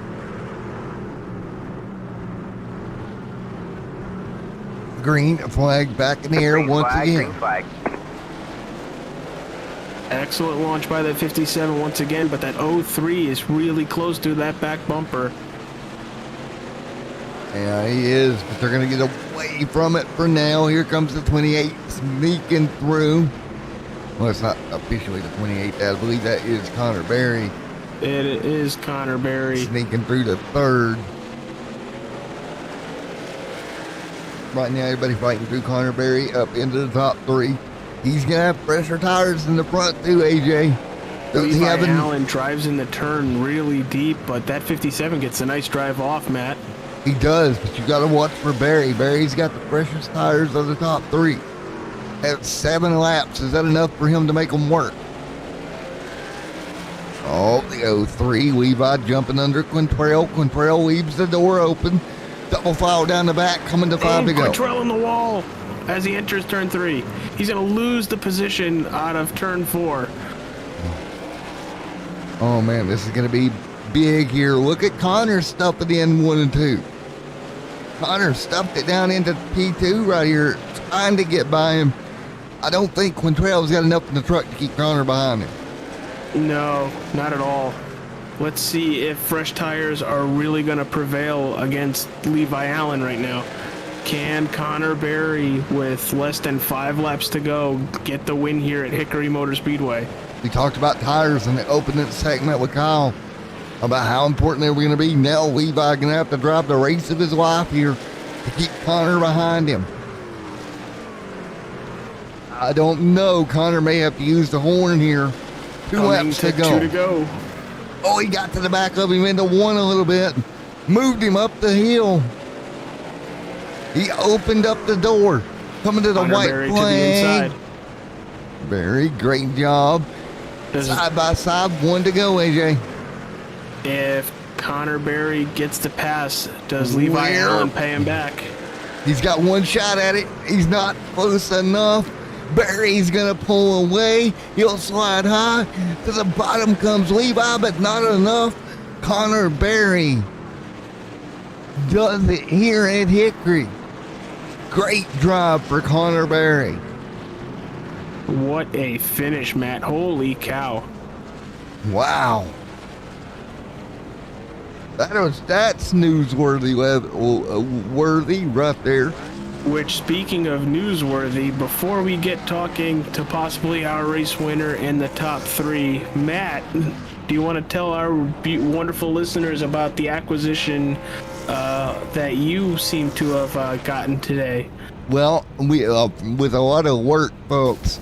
Green flag back in the air once again. Excellent launch by that 57 once again, but that 03 is really close to that back bumper. Yeah, he is, but they're going to get away from it for now. Here comes the 28 sneaking through. Well, it's not officially the 28. I believe that is Connor Berry. It is Connor Berry. Sneaking through the 3rd. Right now, everybody fighting through Connor Berry up into the top 3. He's going to have fresher tires in the front too, AJ. Levi Allen drives in the turn really deep, but that 57 gets a nice drive off, Matt. He does, but you got to watch for Barry. Barry's got the freshest tires of the top 3. At 7 laps, is that enough for him to make them work? Oh, the 03, Levi jumping under Quintrell. Quintrell leaves the door open. Double file down the back, coming to 5 to go. Quintrell in the wall as he enters turn 3. He's going to lose the position out of turn 4. Oh, man, this is going to be big here. Look at Connor stuffing in 1 and 2. Connor stuffed it down into P2 right here, trying to get by him. I don't think Quintrell's got enough in the truck to keep Connor behind him. No, not at all. Let's see if fresh tires are really going to prevail against Levi Allen right now. Can Connor Berry, with less than 5 laps to go, get the win here at Hickory Motor Speedway? We talked about tires in the opening segment with Kyle, about how important they were going to be. Now Levi going to have to drive the race of his life here to keep Connor behind him. I don't know. Connor may have to use the horn here. 2 laps to go. 2 to go. Oh, he got to the back of him into 1 a little bit. Moved him up the hill. He opened up the door. Coming to the Connor white Berry flag. to the inside. Very great job. Side by side, 1 to go, AJ. If Connor Berry gets the pass, does Levi Allen pay him back? He's got 1 shot at it. He's not close enough. Barry's going to pull away. He'll slide high. To the bottom comes Levi, but not enough. Connor Berry does it here at Hickory. Great drive for Connor Berry. What a finish, Matt. Holy cow. Wow. That's newsworthy worthy right there. Which, speaking of newsworthy, before we get talking to possibly our race winner in the top 3, Matt, do you want to tell our wonderful listeners about the acquisition that you seem to have gotten today? Well, we with a lot of work, folks,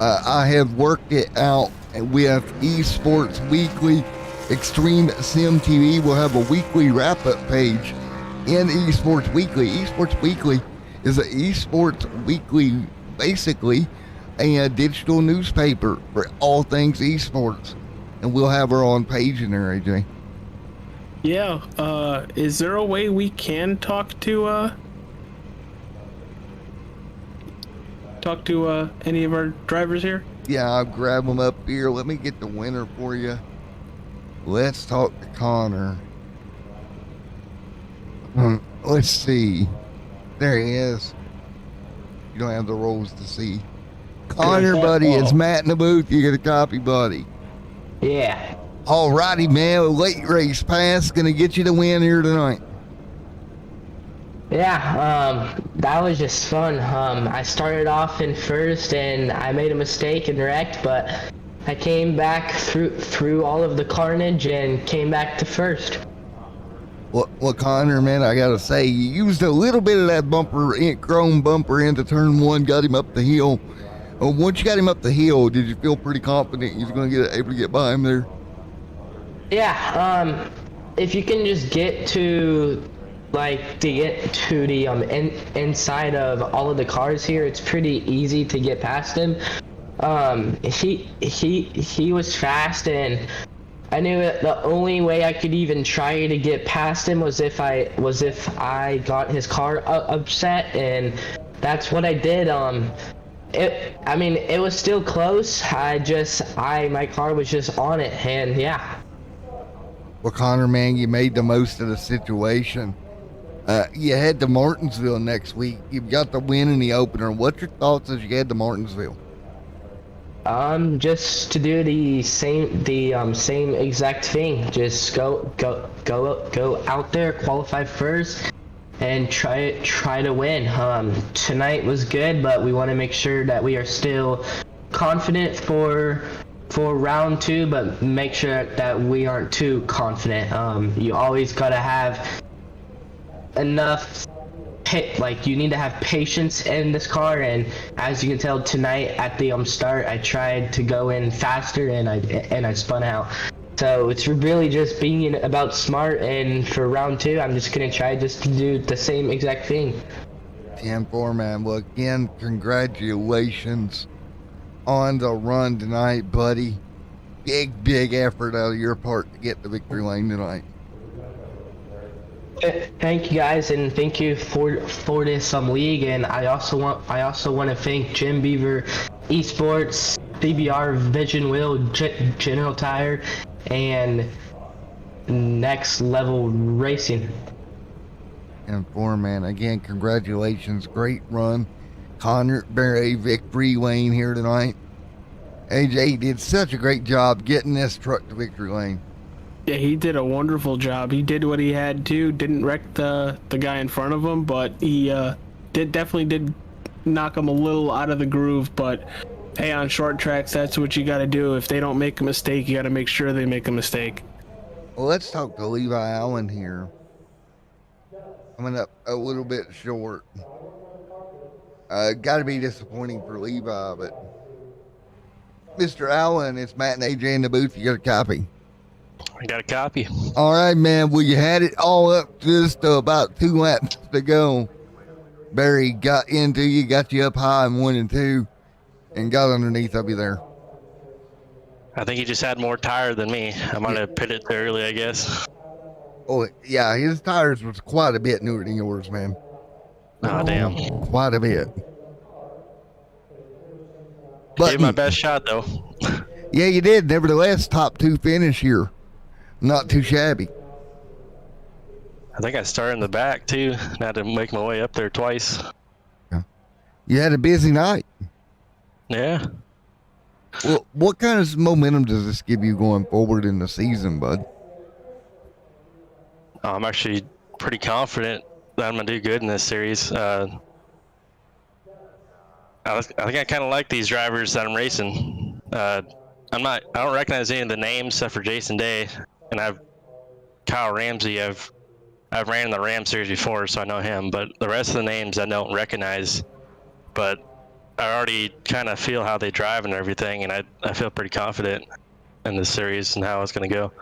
I have worked it out with Esports Weekly. Extreme Sim TV will have a weekly wrap-up page in Esports Weekly. Esports Weekly is an Esports Weekly, basically a digital newspaper for all things esports, and we'll have our own page in there, AJ. Yeah, is there a way we can talk to any of our drivers here? Yeah, I'll grab them up here. Let me get the winner for you. Let's talk to Connor. Let's see. There he is. you don't have the rules to see. Connor, buddy, it's Matt in the booth. You get a copy, buddy. Yeah. Alrighty, man. Late race pass gonna get you the win here tonight. Yeah, that was just fun. I started off in first and I made a mistake and wrecked, but I came back through all of the carnage and came back to first. Well, Connor, man, I gotta say, you used a little bit of that chrome bumper into turn one, got him up the hill. Once you got him up the hill, did you feel pretty confident you was gonna get able to get by him there? Yeah, if you can just get to inside of all of the cars here, it's pretty easy to get past him. He was fast, and I knew that the only way I could even try to get past him was if I got his car upset, and that's what I did. It was still close. My car was just on it, and yeah. Well, Connor, man, you made the most of the situation. You head to Martinsville next week. You've got the win in the opener. What's your thoughts as you head to Martinsville? Just to do the same exact thing. Just go out there, qualify first, and try to win. Tonight was good, but we want to make sure that we are still confident for round two, but make sure that we aren't too confident. You always gotta have enough you need to have patience in this car, and as you can tell tonight at the start, I tried to go in faster and I spun out. So it's really just being about smart, and for round two I'm just gonna try just to do the same exact thing. 10-4, man. Well, again, congratulations on the run tonight, buddy. Big effort out of your part to get the victory lane tonight. Thank you guys, and thank you for this league. And I also want to thank Jim Beaver Esports, CBR Vision Wheel, General Tire, and Next Level Racing. And 4, man, again, congratulations. Great run. Connor Berry victory lane here tonight. AJ did such a great job getting this truck to victory lane. Yeah, he did a wonderful job. He did what he had to. Didn't wreck the guy in front of him, but he definitely did knock him a little out of the groove. But hey, on short tracks, that's what you got to do. If they don't make a mistake, you got to make sure they make a mistake. Well, let's talk to Levi Allen here. Coming up a little bit short. Got to be disappointing for Levi, but Mr. Allen, it's Matt and AJ in the booth. You got a copy. I got a copy. All right, man. Well, you had it all up just about 2 laps to go. Barry got into you, got you up high in 1 and 2, and got underneath of you there. I think he just had more tire than me. I might have pitted too early, I guess. Oh, yeah, his tires was quite a bit newer than yours, man. Oh, damn. Quite a bit. But Gave my best shot, though. Yeah, you did. Nevertheless, top 2 finish here. Not too shabby. I think I started in the back, too. I had to make my way up there twice. Yeah. You had a busy night. Yeah. Well, what kind of momentum does this give you going forward in the season, bud? I'm actually pretty confident that I'm going to do good in this series. I think I kind of like these drivers that I'm racing. I don't recognize any of the names except for Jason Day, and I've Kyle Ramsey. I've ran in the Ram series before, so I know him. But the rest of the names I don't recognize. But I already kind of feel how they drive and everything, and I feel pretty confident in this series and how it's going to go.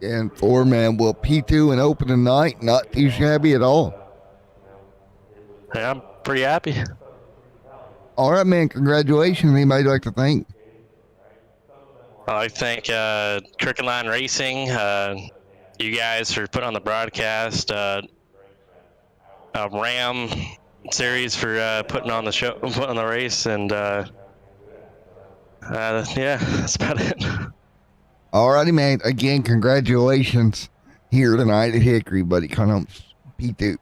And 4, man, well, P2 and opening night, not too shabby at all. Yeah, I'm pretty happy. All right, man, congratulations. Anybody like to thank? I thank Cricket Line Racing, you guys for putting on the broadcast, Ram Series for putting on the show, putting on the race, and yeah, that's about it. All righty, man. Again, congratulations here tonight at Hickory, buddy. Come on, P2.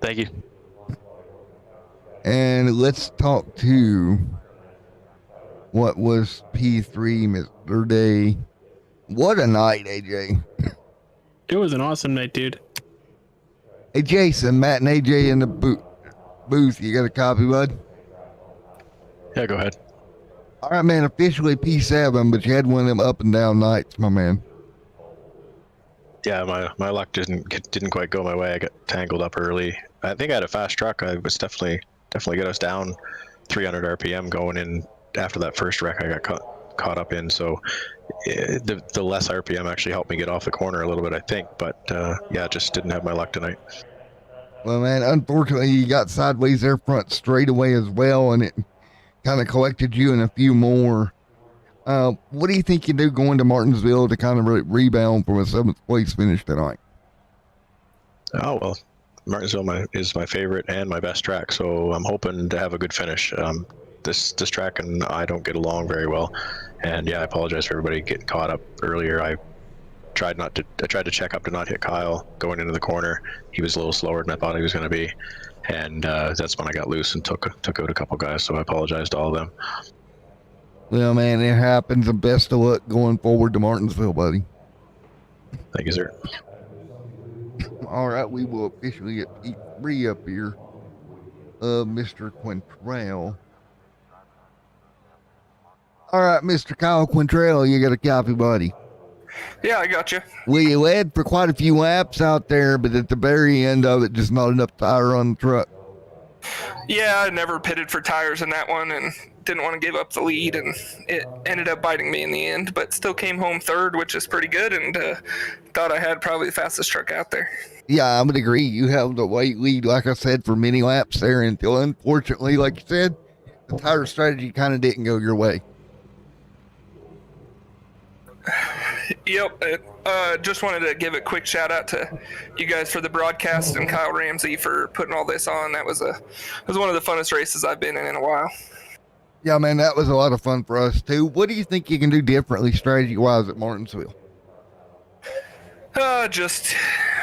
Thank you. And let's talk to what was P3 Mr. Day. What a night, AJ. It was an awesome night, dude. Hey, Jason, Matt, and AJ in the booth. You got a copy, bud? Yeah, go ahead. All right, man. Officially P7, but you had one of them up and down nights, my man. Yeah, my luck didn't quite go my way. I got tangled up early. I think I had a fast truck. I was definitely get us down 300 RPM going in after that first wreck I got caught up in. So the less RPM actually helped me get off the corner a little bit, I think. But yeah, just didn't have my luck tonight. Well, man, unfortunately, you got sideways there front straight away as well, and it kind of collected you and a few more. What do you think you do going to Martinsville to kind of rebound from a 7th place finish tonight? Oh, well, Martinsville is my favorite and my best track, so I'm hoping to have a good finish. This track and I don't get along very well, and yeah, I apologize for everybody getting caught up earlier. I tried to check up to not hit Kyle going into the corner. He was a little slower than I thought he was going to be, and that's when I got loose and took out a couple guys, so I apologize to all of them. Well, man, it happens. The best of luck going forward to Martinsville, buddy. Thank you, sir. All right, we will officially get P3 up here. Mr. Quintrell. All right, Mr. Kyle Quintrell, you got a copy, buddy. Yeah, I got you. Well, you led for quite a few laps out there, but at the very end of it, just not enough tire on the truck. Yeah, I never pitted for tires in that one and didn't want to give up the lead, and it ended up biting me in the end, but still came home third, which is pretty good, and thought I had probably the fastest truck out there. Yeah, I would agree. You held the weight lead, like I said, for many laps there until, unfortunately, like you said, the tire strategy kind of didn't go your way. Yep. Just wanted to give a quick shout out to you guys for the broadcast and Kyle Ramsey for putting all this on. It was one of the funnest races I've been in a while. Yeah, man, that was a lot of fun for us too. What do you think you can do differently strategy wise at Martinsville? Just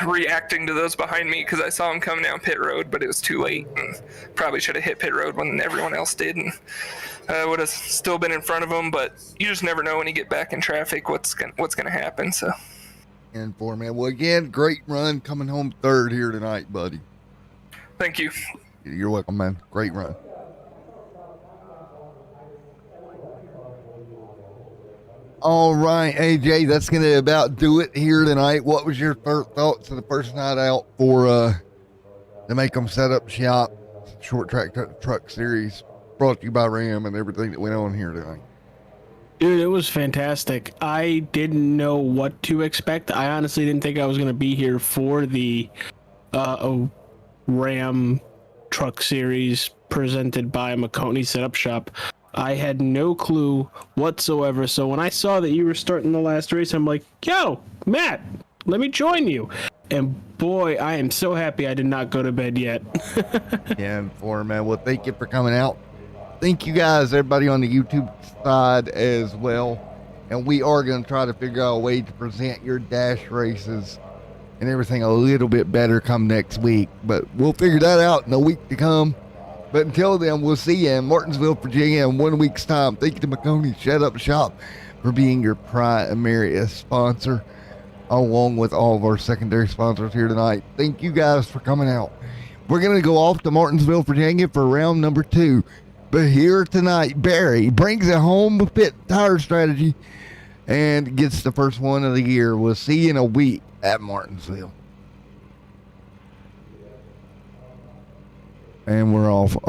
reacting to those behind me because I saw them coming down pit road, but it was too late and probably should have hit pit road when everyone else did, and would have still been in front of them. But you just never know when you get back in traffic what's gonna happen. So. And for man, well, again, great run coming home third here tonight, buddy. Thank you. You're welcome, man. Great run. All right, AJ, that's going to about do it here tonight. What was your thoughts of the first night out for the Make 'em Set Up Shop short track truck series brought to you by Ram and everything that went on here tonight? Dude, it was fantastic. I didn't know what to expect. I honestly didn't think I was going to be here for the Ram truck series presented by Maconi Setup Shop. I had no clue whatsoever. So when I saw that you were starting the last race, I'm like, yo, Matt, let me join you. And boy, I am so happy I did not go to bed yet. Yeah, and for man, well, thank you for coming out. Thank you guys, everybody on the YouTube side as well. And we are going to try to figure out a way to present your dash races and everything a little bit better come next week. But we'll figure that out in a week to come. But until then, we'll see you in Martinsville, Virginia in 1 week's time. Thank you to Maconi Shut Up Shop for being your primary sponsor, along with all of our secondary sponsors here tonight. Thank you guys for coming out. We're going to go off to Martinsville, Virginia for round number 2. But here tonight, Barry brings it home with pit tire strategy and gets the first one of the year. We'll see you in a week at Martinsville. And we're off.